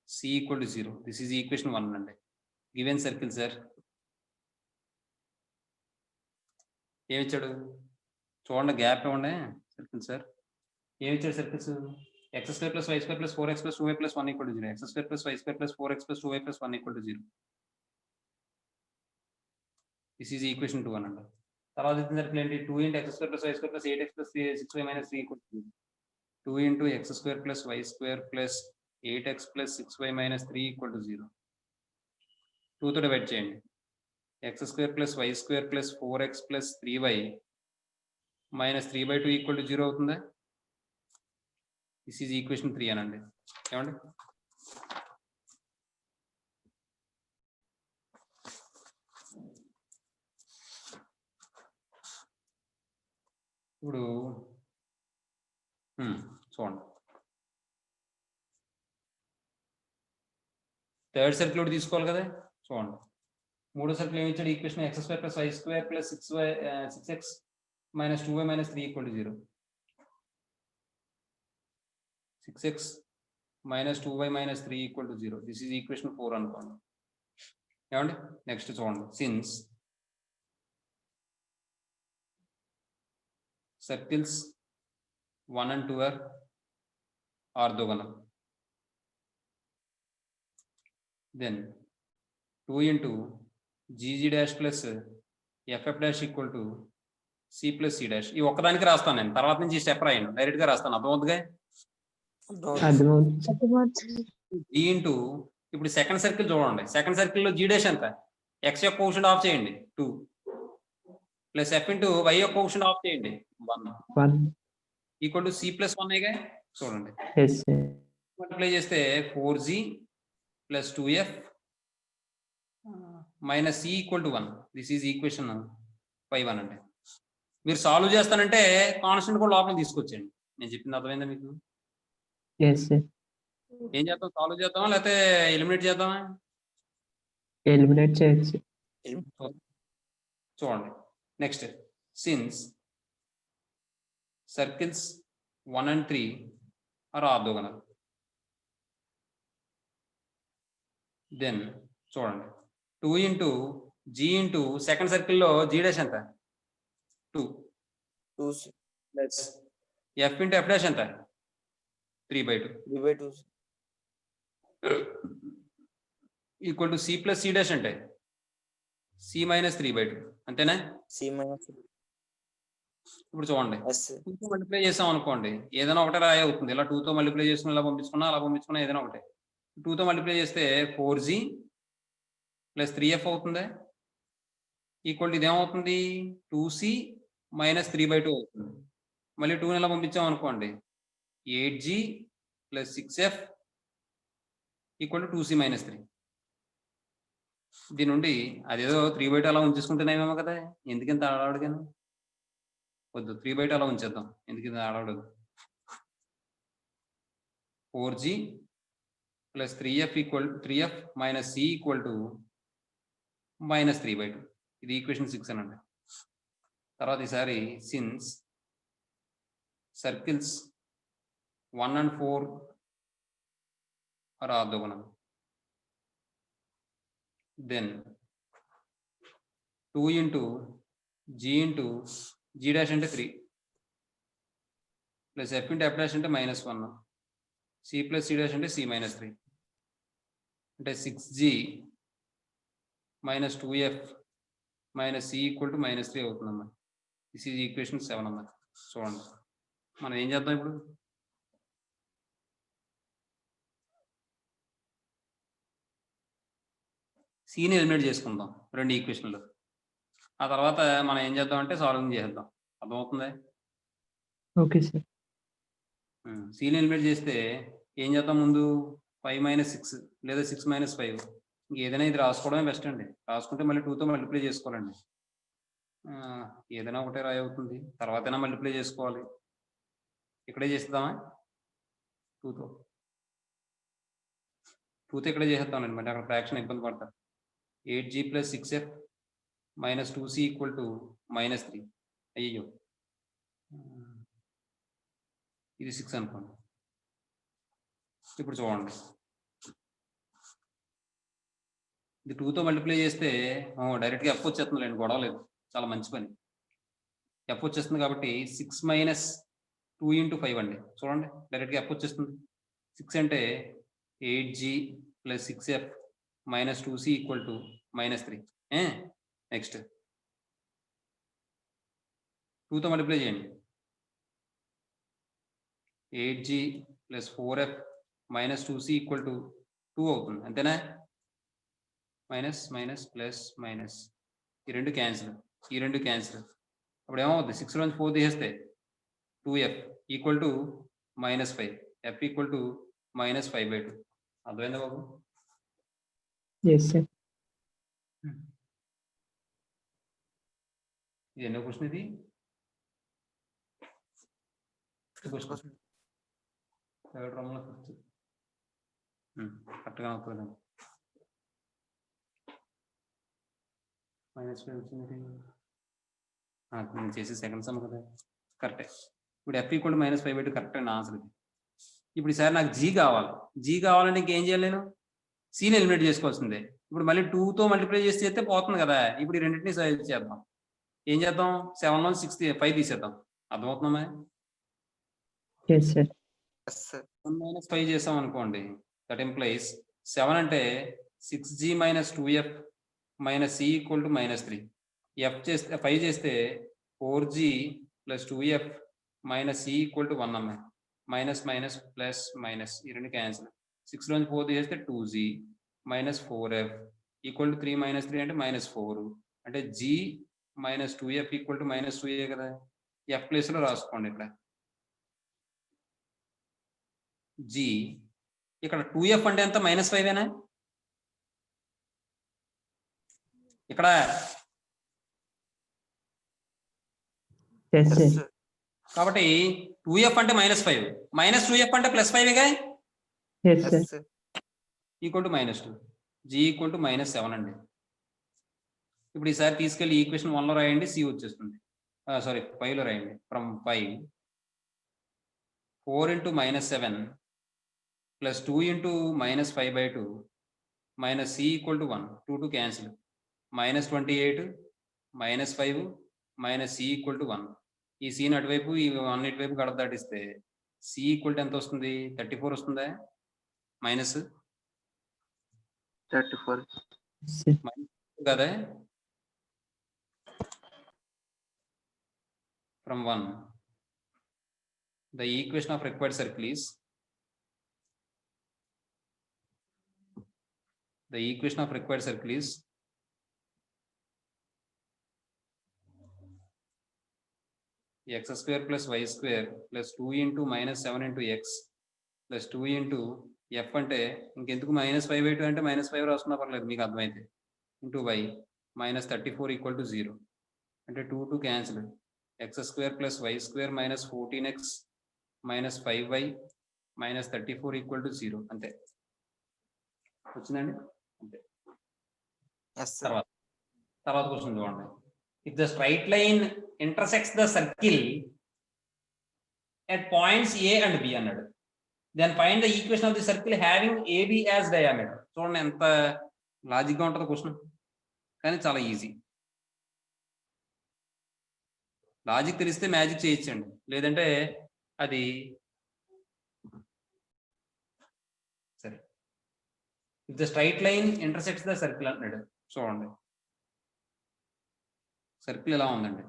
c equal to 0. This is equation 1 అండి. గివెన్ సర్కిల్ సార్ ఏమి ఇచ్చాడు చూడండి, గ్యాప్ ఇవ్వండి సర్కిల్ సార్. ఏమి ఇచ్చాడు circles? X square plus why square plus 4x plus 2y plus 1 equal to 0, x square plus why square plus 4x plus 2y plus 1 equal to 0. This is equation 2 అనండి. తర్వాత ఇచ్చిన circle ఏంటి? 2 into x square plus why square plus 8x plus 6y minus 3 equal to 0. 2 into x square plus why square plus 8x plus 6y minus 3 equal to 0. 2తో divide చేయండి. X square plus why square plus 4x plus 3y minus 3/2 equal to 0 అవుతుందా? This is equation 3 అనండి. ఏమండి? ఇప్పుడు చూడండి, third circle ఒకటి తీసుకోవాలి కదా. చూడండి, మూడో సర్కిల్ ఏమి ఇచ్చాడు? Equation x square plus why square plus 6x minus 2y minus 3 equal to 0. 6x minus 2y minus 3 equal to 0. This is equation 4 అనుకోండి. ఏమండి? నెక్స్ట్ చూడండి, since circles 1 and 2 are orthogonal, then 2 into gg dash plus ff dash equal to c plus c dash. ఈ ఒక్కదానికి రాస్తాను నేను, తర్వాత నుంచి step రాయండి, డైరెక్ట్ గా రాస్తాను. అర్థమవుతుందిగా? అర్థమవుతుంది. g ఇంటూ, ఇప్పుడు సెకండ్ సర్కిల్ చూడండి, సెకండ్ సర్కిల్ లో g డాష్ ఎంత? x యొక్క కోషంట్ ఆఫ్ చేయండి 2 ప్లస్ f ఇంటూ y యొక్క కోషంట్ ఆఫ్ చేయండి 1 ఈక్వల్ టు c ప్లస్ 1 ఏగా. చూడండి, ఎస్ సార్. మల్టిప్లై చేస్తే 4g plus 2f minus c equal to 1. This is equation 5 అనండి. మీరు సాల్వ్ చేస్తానంటే కాన్స్టెంట్ కూడా లోపల తీసుకొచ్చేయండి. నేను చెప్పింది అర్థమైందా మీకు? Yes sir. ఏం చేద్దాం? సాల్వ్ చేద్దామా లేకపోతే ఎలిమినేట్ చేద్దామా? ఎలిమినేట్ చేయొచ్చు. చూడండి, next since circles 1 and 3 are orthogonal, then చూడండి 2 into g into second circle లో g డాష్ ఎంత? 2 plus f into f dash ఎంత? 3/2 equal to c plus c dash అంటే c మైనస్ 3/2 అంతేనా? ఇప్పుడు చూడండి, 2తో మల్టిప్లై చేసాం అనుకోండి, ఏదైనా ఒకటే రాయి అవుతుంది. ఇలా 2తో మల్టిప్లై చేసుకుని ఇలా పంపించుకున్నా, అలా పంపించుకున్నా ఏదైనా ఒకటే. 2తో మల్టిప్లై చేస్తే 4g ప్లస్ 3f అవుతుంది. Equal to ఇదేమవుతుంది? 2c మైనస్ 3/2 అవుతుంది. మళ్ళీ 2ని ఇలా పంపించాం అనుకోండి, 8g plus 6f equal to 2c minus 3. దీని నుండి అదేదో 3/2 అలా ఉంచేసుకుంటేనేమో కదా, ఎందుకంత ఆడవాడిగాను వద్దు, 3/2 అలా ఉంచేద్దాం, ఎందుకంత ఆడవడదు. 4g plus 3f minus c equal to minus 3/2. ఇది ఈక్వేషన్ 6 అనండి. తర్వాత ఈసారి since circles 1 and 4 are orthogonal, then 2 into g dash అంటే 3 plus f into f dash అంటే -1, c ప్లస్ c dash అంటే c మైనస్ 3 అంటే 6g minus 2f minus c equal to -3 అవుతుందమ్మా. This is equation 7 అమ్మా. చూడండి, మనం ఏం చేద్దాం ఇప్పుడు? సిని ఎలిమినేట్ చేసుకుందాం రెండు ఈక్వేషన్లు. ఆ తర్వాత మనం ఏం చేద్దాం అంటే సాల్వింగ్ చేద్దాం. అర్థమవుతుంది? Okay sir. సిని ఎలిమినేట్ చేస్తే ఏం చేద్దాం? ముందు 5 - 6 లేదా 6 - 5, ఏదైనా ఇది రాసుకోవడమే బెస్ట్ అండి. రాసుకుంటే మళ్ళీ 2తో మల్టిప్లై చేసుకోవాలండి. ఏదైనా ఒకటే రాయి అవుతుంది, తర్వాతైనా మల్టిప్లై చేసుకోవాలి. ఇక్కడే చేస్తామా? 2తో ఇక్కడే చేసేద్దామండి, మళ్ళీ అక్కడ ఫ్రాక్షన్ ఇబ్బంది పడతారు. 8g plus 6f minus 2c equal to -3. అయ్యో, ఇది 6 అనుకోండి. ఇప్పుడు చూడండి, ఇది 2తో మల్టిప్లై చేస్తే డైరెక్ట్గా f వచ్చేస్తుందిలేండి, గొడవ లేదు, చాలా మంచి పని. ఎఫ్ వచ్చేస్తుంది కాబట్టి 6 మైనస్ 2 ఇంటూ 5 అండి. చూడండి డైరెక్ట్గా ఎఫ్ వచ్చేస్తుంది. 6 అంటే 8g plus 6f minus 2c equal to -3. Next 2తో మల్టిప్లై చేయండి. 8g plus 4f minus 2c equal to 2 అవుతుంది. అంతేనా? మైనస్ మైనస్ ప్లస్ మైనస్ ఈ రెండు క్యాన్సిల్. అప్పుడు ఏమవుతుంది? 6 నుంచి 4 తీసేస్తే 2f equal to -5, f equal to -5/2. అర్థమైందా బాబు? Yes, sir. ఇది ఎన్నో క్వశ్చన్ ఇది? థర్డ్ రౌండ్లో ఫిఫ్త్. కరెక్ట్గా అవుతుంది. -5 వచ్చింది. నేను చేసి సెకండ్ సమ్ కదా, కరెక్టే. ఇప్పుడు f ఈక్వల్ టు -5/2 కరెక్ట్ అండి ఆన్సర్ ఇది. ఇప్పుడు ఈసారి నాకు g కావాలి. g కావాలంటే ఇంకేం చేయాలి? నేను cని ఎలిమినేట్ చేసుకోవాల్సిందే. ఇప్పుడు మళ్ళీ 2తో మల్టిప్లై చేస్తే పోతుంది కదా. ఇప్పుడు ఈ రెండింటిని చేద్దాం. ఏం చేద్దాం? 7 లో 5 తీసేద్దాం. అర్థమవుతుందా? Yes, sir. 1 - 5 చేసాం అనుకోండి, దట్ ఇంప్లైస్ 7 అంటే 6g - 2f - c equal to -3. f చేస్తే 5 చేస్తే 4g + 2f - c equal to 1 అమ్మాయి. మైనస్ మైనస్ ప్లస్ మైనస్ ఈ రెండు క్యాన్సిల్. 6 లోంచి 4 తీసేస్తే 2g - 4f ఈక్వల్ టు 3 - 3 అంటే -4. అంటే g - 2f equal to -2a కదా. f ప్లేస్లో రాసుకోండి. ఇక్కడ g ఇక్కడ 2f అంటే ఎంత? -5ఏనా? ఇక్కడ Yes, sir. కాబట్టి 2f అంటే -5, -2f అంటే +5గా. Yes, sir. Equal to -2, g equal to -7 అండి. ఇప్పుడు ఈసారి తీసుకెళ్ళి ఈక్వేషన్ 1లో రాయండి, c వచ్చేస్తుంది. సారీ 5లో రాయండి. From 5 4 × -7 plus 2 × -5/2 - c equal to 1. 2 cancel. -28 -5 - c equal to 1. ఈ సీన్ అటువైపు ఈ 1 ఇటువైపు గడప దాటిస్తే c ఈక్వల్ టు ఎంత వస్తుంది? 34 వస్తుందా? Minus 34 Sir. కదా. From 1 the equation of required circle is x square plus y square plus 2 × -7 × x plus 2 × f అంటే ఇంకెందుకు -5/2 అంటే -5 రాసుకున్నా పర్లేదు మీకు అర్థమైతే. Into y -34 equal to 0. అంటే 2 cancel. x square plus y square - 14x - 5y - 34 equal to 0. అంతే. వచ్చిందండి? అంతే. తర్వాత క్వశ్చన్ చూడండి. If the straight line intersects the circle at points a and b అన్నాడు. Then find the equation of the circle having AB as diameter. చూడండి ఎంత లాజిక్గా ఉంటుందో question, కానీ చాలా ఈజీ. లాజిక్ తెలిస్తే మ్యాజిక్ చేయొచ్చండి, లేదంటే అది సరే. If the straight line intersects the circle అంటున్నాడు. చూడండి సర్కిల్ ఎలా ఉందండి,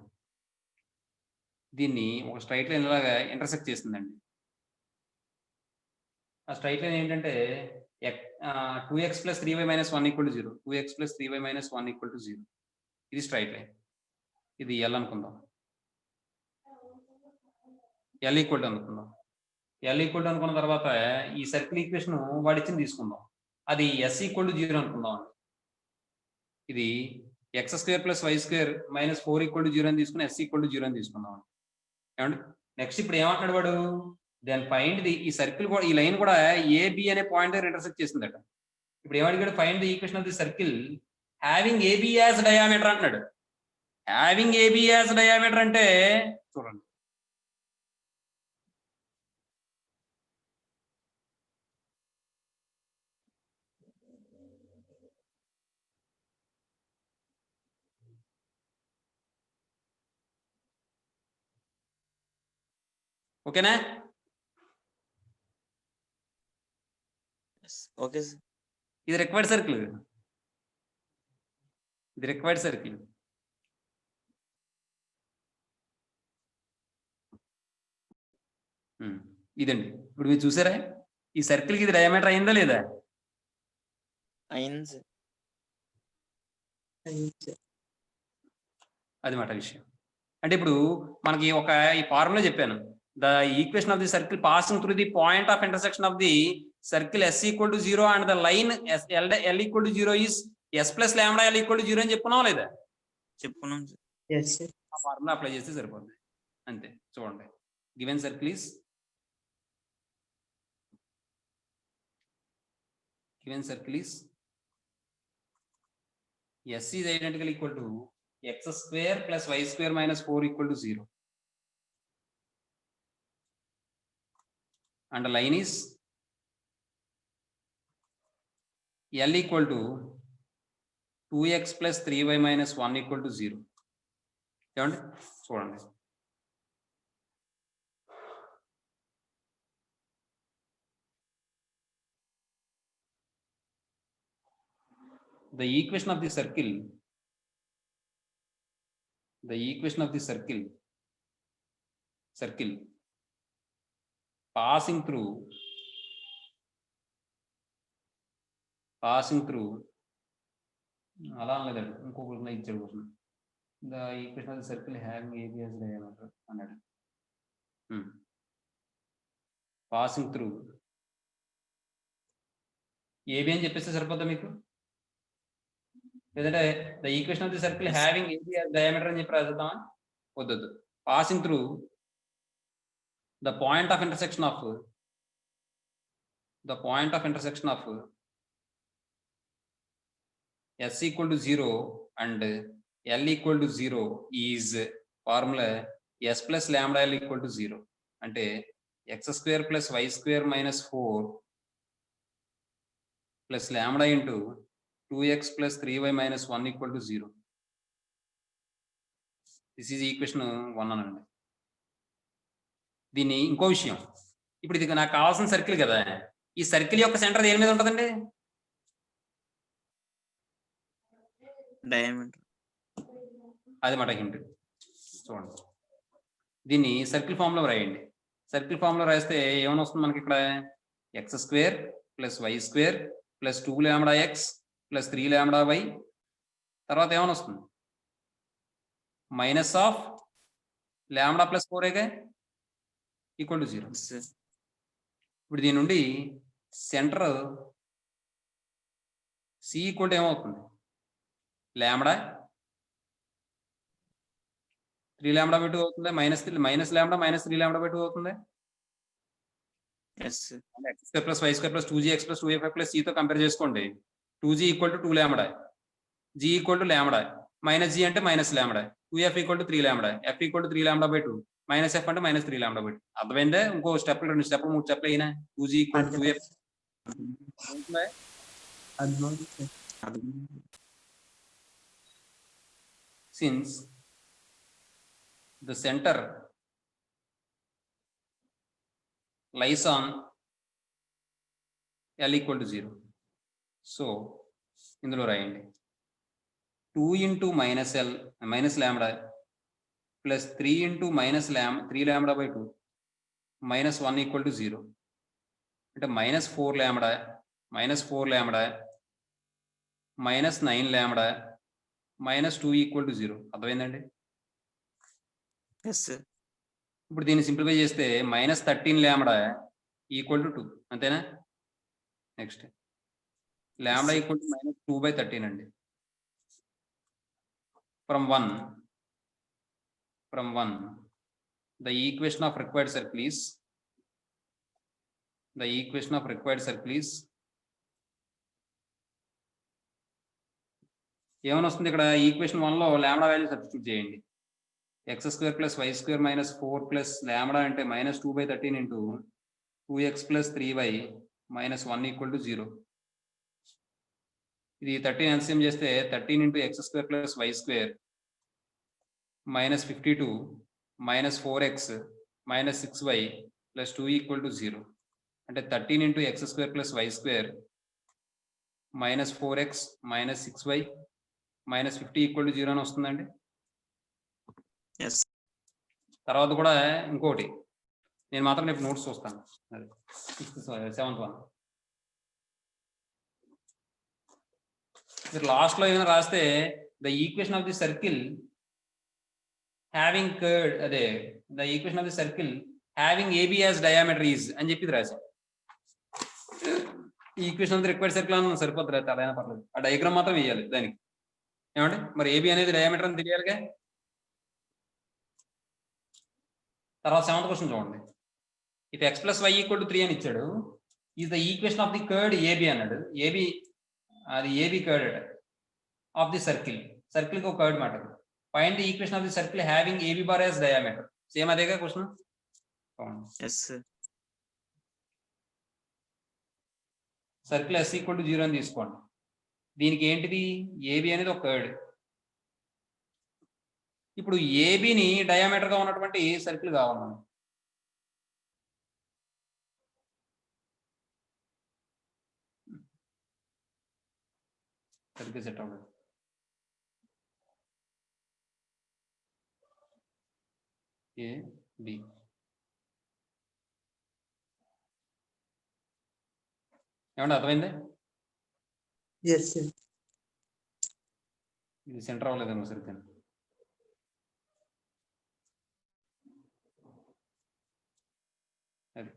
దీన్ని ఒక స్ట్రైట్ లైన్ లాగా ఇంటర్సెక్ట్ చేస్తుందండి. ఆ స్ట్రైట్ లైన్ ఏంటంటే 2x + 3y - 1 = 0. 2x + 3y - 1 = 0. ఇది స్ట్రైట్ లైన్. ఇది L అనుకుందాం. L ఈక్వల్ అనుకుందాం. L ఈక్వల్ అనుకున్న తర్వాత ఈ సర్కిల్ ఈక్వేషన్ వాడిచ్చింది తీసుకుందాం. అది S = 0 అనుకుందాం. ఇది x² + y² - 4 = 0 అని తీసుకుని S = 0 అని తీసుకుందాం. ఏమండి? నెక్స్ట్ ఇప్పుడు ఏమంటున్నాడు వాడు? దెన్ ఫైండ్ ది, ఈ సర్కిల్ కూడా, ఈ లైన్ కూడా AB అనే పాయింట్ దగ్గర ఇంటర్సెక్ట్ చేసిందట. ఇప్పుడు ఏమడిగాడు? Find the equation of the circle having AB as diameter అంటున్నాడు. హ్యావింగ్ AB యాజ్ డయామీటర్ అంటే చూడండి, ఓకేనా? Okay sir. ఇది రిక్వైర్డ్ సర్కిల్, ఇది రిక్వైర్డ్ సర్కిల్. ఇదండి. ఇప్పుడు మీరు చూసారా ఈ సర్కిల్కి ఇది డయామీటర్ అయిందా లేదా? అయింది సార్. అది మాట విషయం. అంటే ఇప్పుడు మనకి ఈ ఫార్ములా చెప్పాను. The equation of the circle passing through the point of intersection of the circle S = 0 and the line L = 0 is S + λ L = 0 అని చెప్పుకున్నావా లేదా? చెప్పుకున్నాం సార్. Yes, sir. ఆ ఫార్ములా అప్లై చేస్తే సరిపోతుంది అంతే. చూడండి, given circle is S is identical equal to x square plus y square minus 4 equal to 0. And the line is L equal to 2x plus 3y minus 1 equal to 0. ఏమండి చూడండి, the equation of the circle passing through అలా అనలేదండి, ఇంకొకటి ఇచ్చాడు కోసం. The equation of the circle having AB as diameter అన్నాడు. Passing through AB అని చెప్పేస్తే సరిపోద్దా మీకు? లేదంటే the equation of the circle having AB as diameter అని చెప్పి రాద్దామా? వద్దొద్దు. Passing through the point of intersection of S = 0 and L = 0 is formula S plus lambda L = 0. అంటే x² plus y² minus 4 plus lambda into 2x plus 3y minus 1 = 0. This is equation 1 అనండి. దీన్ని ఇంకో విషయం, ఇప్పుడు ఇది నాకు కావాల్సిన సర్కిల్ కదా, ఈ సర్కిల్ యొక్క సెంటర్ దేని మీద ఉంటుందండి? డయామీటర్. అది మాట హింట్. చూడండి, దీన్ని సర్కిల్ ఫామ్ లో రాయండి. సర్కిల్ ఫామ్ లో రాస్తే ఏమైనా వస్తుంది మనకి ఇక్కడ? x² plus y² plus 2 λx plus 3 λy, తర్వాత ఏమైనా వస్తుంది? Minus of λ plus 4 equal to 0. ఇప్పుడు దీని నుండి సెంటర్ C ఈక్వల్ టు ఏమవుతుంది? λ 3 λ/2 అవుతుంది, మైనస్ λ మైనస్ 3 λ/2 అవుతుంది. x² plus y² plus 2gx plus 2f plus c తో కంపేర్ చేసుకోండి. 2g = 2 λ, g = λ, మైనస్ g అంటే minus λ, 2f = 3 λ, f = 3 λ/2, minus f అంటే మైనస్ 3 λ/2. అర్థమైందే? ఇంకో స్టెప్, 2 స్టెప్, 3 స్టెప్లు అయినా 2g = 2f. Since the center lies on L = 0, so ఇందులో రాయండి 2 into minus L minus lambda plus 3 into minus 3 λ/2 minus 1 = 0. అంటే minus 4 λ minus 4 λ minus 9 λ minus 2 = 0. అర్థమైందండి? ఇప్పుడు దీన్ని సింప్లిఫై చేస్తే minus 13 λ = 2. అంతేనా? నెక్స్ట్ λ = minus 2/13 అండి. From 1 the equation of required circle is ఏమని వస్తుంది ఇక్కడ? ఈక్వేషన్ 1 లో λ వాల్యూ సబ్స్టిట్యూట్ చేయండి. x² plus y² minus 4 plus λ అంటే minus 2/13 into 2x plus 3y minus 1 = 0. ఇది 13 ఎల్సిఎం చేస్తే 13 into x² plus y² minus 52 minus 4x minus 6y plus 2 equal to 0. అంటే 13 into x square plus y square minus 4x minus 6y minus 50 equal to 0 అని వస్తుందండి. Yes తర్వాత కూడా ఇంకోటి నేను మాత్రం రేపు నోట్స్ చూస్తాను. అది 7th వన్ మీరు లాస్ట్ లో ఏమైనా రాస్తే the equation of the circle having chord అదే the equation of the circle having A B as diameter is అని చెప్పి రాశాం. ఈ equation of the required circle అని సరిపోతుంది, అయితే అదైనా పర్లేదు. ఆ డయాగ్రామ్ మాత్రం వేయాలి దానికి. ఏమంటే మరి ఏబి అనేది డయామీటర్ అని తెలియాలిగా. తర్వాత 7th క్వశ్చన్ చూడండి. If x plus y equal to 3 అని ఇచ్చాడు, is the equation of the chord A B అన్నాడు. ఏబి అది A B chord of the circle, circle కి ఒక కర్డ్ మాట. Find the equation of the circle having A B bar as diameter. Same అదేగా question. S circle S equal to 0 అని తీసుకోండి. దీనికి ఏంటిది ఏబి అనేది ఒక కర్డ్. ఇప్పుడు ఏబిని డయామీటర్ గా ఉన్నటువంటి సర్కిల్ కావాలి మనం. సర్కిల్ సెట్ అవ్వదు. ఏ బి ఏమంటే అర్థమైంది? Yes, sir. ఇది సెంటర్ అవ్వలేదేమో సరిగ్గా. అది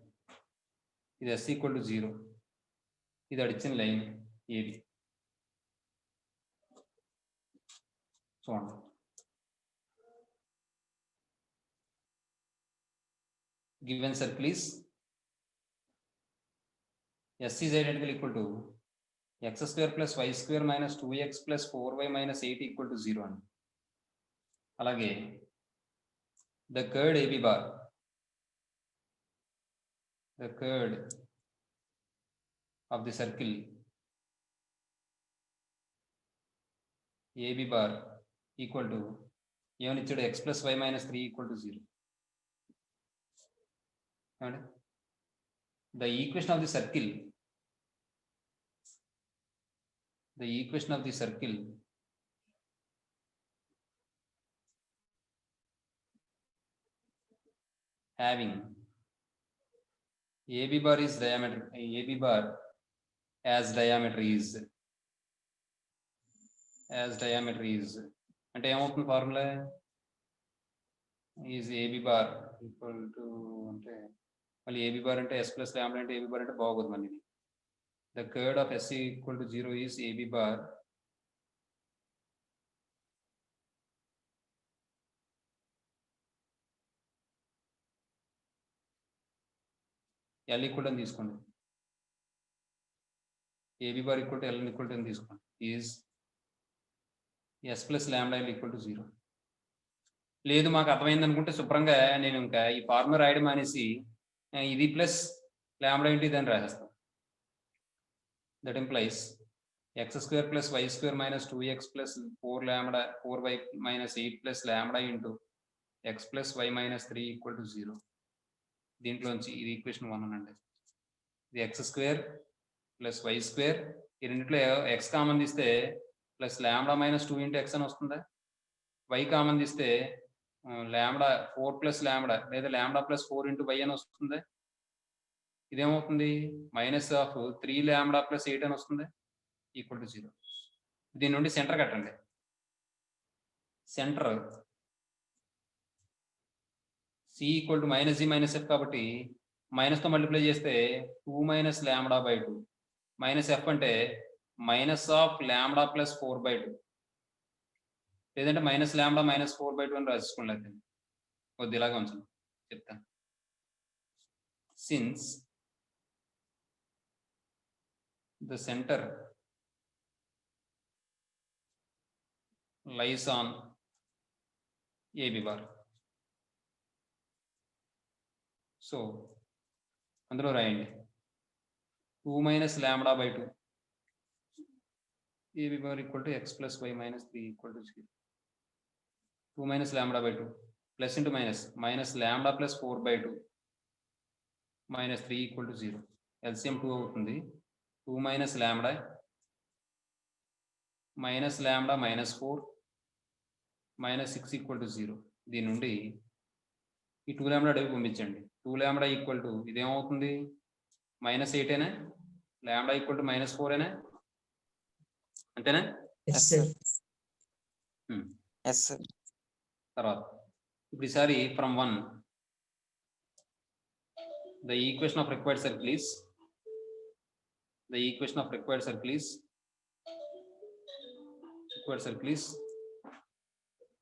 ఇది ఎస్ ఈక్వల్ టు 0, ఇది అడిచిన లైన్ ఏబి. చూడండి given circle is S is identical equal to x square plus y square minus 2x plus 4y minus 8 equal to 0 అని. అలాగే the curd AB bar, the curd of the circle AB bar equal to ఏమని ఇచ్చాడు x plus y minus 3 equal to 0. The equation of the circle, the equation of the circle having AB bar is diameter, AB bar as diameter is అంటే ఏమవుతుంది ఫార్ములా? Is AB bar equal to అంటే మళ్ళీ AB bar అంటే S plus lambda అంటే AB bar అంటే బాగోదు మళ్ళీ. The chord of S equal to 0 is AB bar L equal అని తీసుకోండి. AB bar equal to L equal to అని తీసుకోండి. Is S plus lambda L equal to 0. లేదు మాకు అర్థమైంది అనుకుంటే శుభ్రంగా నేను ఇంకా ఈ ఫార్ములా రాయడం అనేసి ఇది ప్లస్ లాంబ్డా ఇంటూ ఇదని రాసేస్తాం. That implies x square plus y square minus 2x plus 4y minus 8 plus lambda into x plus y minus 3 equal to 0. దీంట్లోంచి ఇది ఈక్వేషన్ 1 అనండి. ఇది x square plus y square, ఈ రెండిట్లో x కామన్ తీస్తే plus lambda minus 2 into x అని వస్తుందా. y common తీస్తే లాంబ్డా 4 ప్లస్ లాంబ్డా లేదా లాంబ్డా ప్లస్ 4 ఇంటూ y అని వస్తుంది. ఇదేమవుతుంది మైనస్ ఆఫ్ 3 లాంబ్డా ప్లస్ 8 అని వస్తుంది ఈక్వల్ టు 0. దీని నుండి సెంటర్ కట్టండి. Centre c equal to minus g minus f కాబట్టి మైనస్తో మల్టిప్లై చేస్తే 2 minus lambda by 2 minus f అంటే మైనస్ ఆఫ్ లాంబ్డా ప్లస్ 4/2 లేదంటే మైనస్ లాంబ్డా మైనస్ 4/2 అని రాసుకోండి. కొద్ది ఇలాగా ఉంచండి చెప్తాను. Since the centre lies on AB bar. So అందులో రాయండి 2 minus lambda by 2 AB bar equal to x plus y minus 3 equal to 0. 2 minus lambda by 2 plus into minus minus lambda plus 4/2 minus 3 equal to 0. LCM 2 అవుతుంది. 2 minus lambda minus lambda minus 4 minus 6 equal to 0. దీని నుండి ఈ 2 ల్యాండా అడిగి పంపించండి. 2 lambda equal to ఇదేమవుతుంది minus 8 lambda equal to minus 4 అంతేనా? Yes, sir. Yes sir. తర్వాత ఇప్పుడు ఈసారి from 1 the equation of required circle is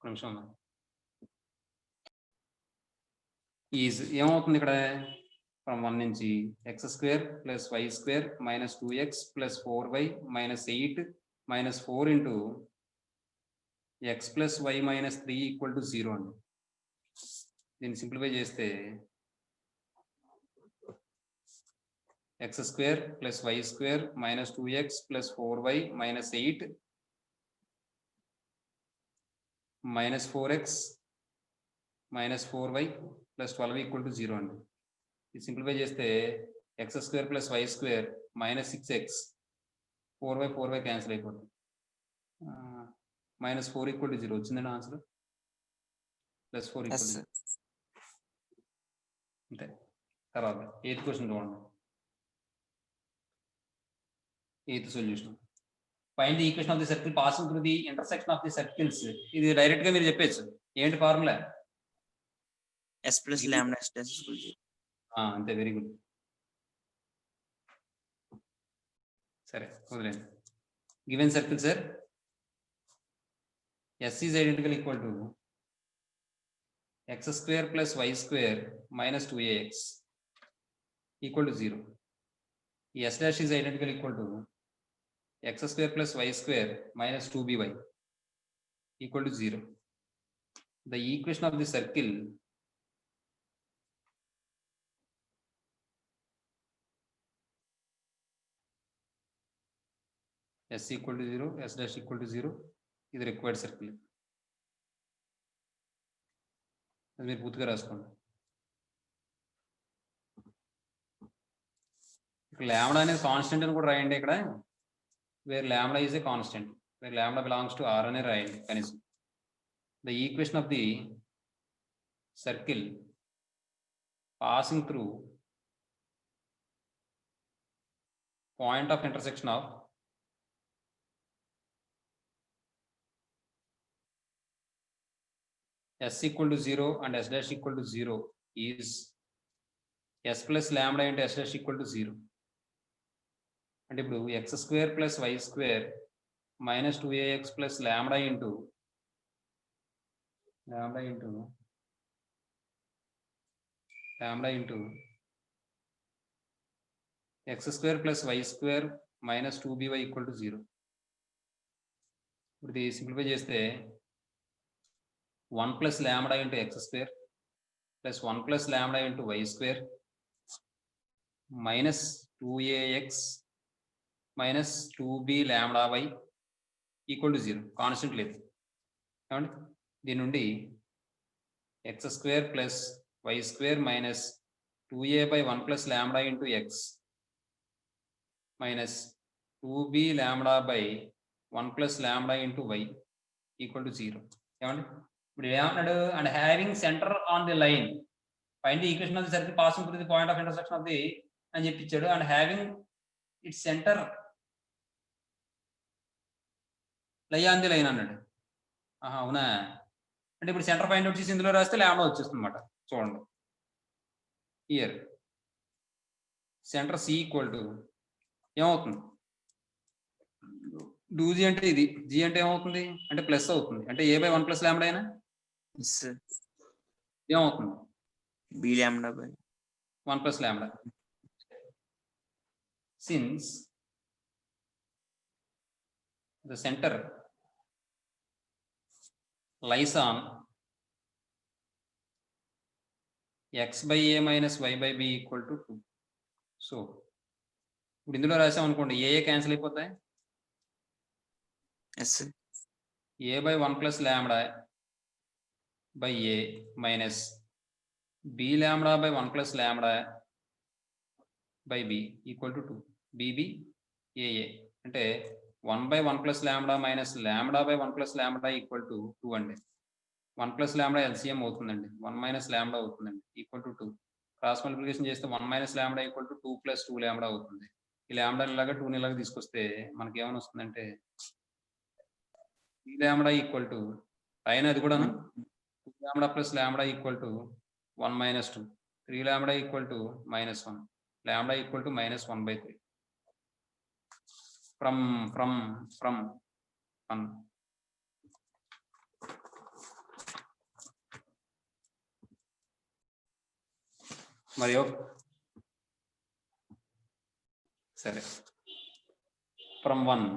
నిమిషం ఈజ్ ఏమవుతుంది ఇక్కడ ఫ్రమ్ 1 నుంచి x² + y² - 2x + 4y - 8 - 4 into x + y - 3 equal to 0 అండి. దీన్ని సింప్లిఫై చేస్తే x² + y² - 2x + 4y - 8 - 4x - 4y + 12 equal to 0 అండి. ఇది సింప్లిఫై చేస్తే x² + y² - 6x 4y cancel అయిపోతుంది. -4 ఈక్వల్ టు 0 వచ్చిందండి answer. +4 equal yes to sir. అంతే. తర్వాత 8th క్వశ్చన్ చూడండి. 8th solution. Find the equation of the circle passing through the intersection of the circles. ఇది direct గా మీరు చెప్పేచ్చు. ఏంటి ఫార్ములా? S plus lambda S dash equal to 0. అంతే, వెరీ గుడ్. సరే వదిలేండి. Given circle sir S is identical equal to x² + y² - 2ax equal to 0. S dash is identical equal to x² + y² - 2by equal to 0. The equation of the circle S equal to 0, S dash equal to 0 ఇది required circle. అది మీరు పూర్తిగా రాసుకోండి. ఇక్కడ lambda అనేది constant అని కూడా రాయండి. ఇక్కడ where lambda is a constant, where lambda belongs to R అనే రాయండి కనీసం. The equation of the circle passing through point of intersection of S equal to 0 and S dash equal to 0 is S plus lambda into S dash equal to 0. అంటే ఇప్పుడు x² + y² - 2ax plus lambda into x² + y² - 2by equal to 0. ఇప్పుడు ఇది simplify చేస్తే 1 plus lambda into x² plus 1 plus lambda into y² minus 2ax minus 2b lambda y equal to 0. Constant లేదు. ఏమండి? దీని నుండి x² plus y² minus 2a by 1 plus lambda into x minus 2b lambda by 1 plus lambda into y equal to 0. ఏమండి? ఇప్పుడు ఏమన్నాడు? And having centre on the line find the equation of the circle passing through the point of intersection of the అని చెప్పించాడు. And having its centre lie on the line అన్నాడు. అవునా? అంటే ఇప్పుడు centre point వచ్చేసి ఇందులో రాస్తే లాంబ్డా వచ్చేస్తుంది అనమాట. చూడండి here centre c equal to ఏమవుతుంది? డూజీ అంటే ఇది, జీ అంటే ఏమవుతుంది? అంటే ప్లస్ అవుతుంది. అంటే ఏ బై 1 plus lambda అయినా ఎస్ సార్. ఏమవుతుంది? B lambda by 1 plus lambda. Since the center lies on x by a minus y by b equal to 2. So ఇప్పుడు ఇందులో రాసాం అనుకోండి, ఏ క్యాన్సిల్ అయిపోతాయి. Yes sir. a by 1 plus lambda by a minus b lambda by 1 plus lambda by b equal to 2. bb aa అంటే 1 by 1 plus lambda minus lambda by 1 plus lambda equal to 2 అండి. 1 plus lambda LCM అవుతుందండి. 1 minus lambda అవుతుందండి. Equal to 2. Cross multiplication చేస్తే 1 minus lambda equal to 2 plus 2 lambda అవుతుంది. ఈ lambda ఇలాగా 2 ఇలాగా తీసుకొస్తే మనకి ఏమని వస్తుందంటే 3 lambda ఈక్వల్ టు పైన అది కూడాను 2 lambda plus lambda equal to 1 minus 2. 3 lambda equal to minus 1. Lambda equal to minus 1 by 3. From 1. మరియు సరే ఫ్రమ్ 1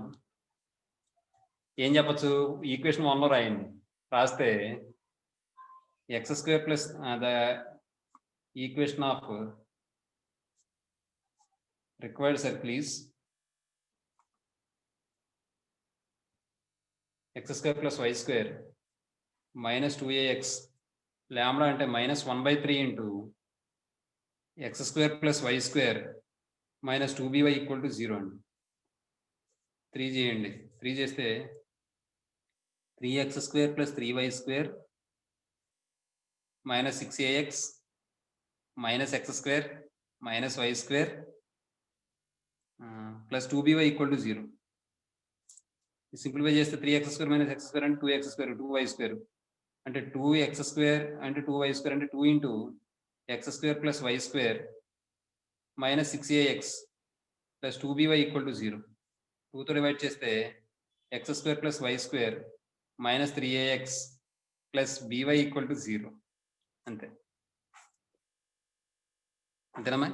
ఏం చెప్పచ్చు ఈక్వేషన్ 1 లో రాయండి. రాస్తే X square plus the equation of required circle is x square plus y square minus 2ax lambda అంటే minus 1 by 3 into x square plus y square minus 2by equal to 0 అండి. 3 చేయండి. 3 చేస్తే 3x square plus 3y square minus 6ax minus x square minus y square plus 2by equal to 0. Simplify చేస్తే 3x square minus x square అంటే 2x square 2y square అంటే 2x square అంటే 2y square అంటే 2 into x square plus y square minus 6ax plus 2by equal to 0. 2 తో divide చేస్తే x square plus y square minus 3ax plus by equal to 0. అంతే అంతేనమ్మా.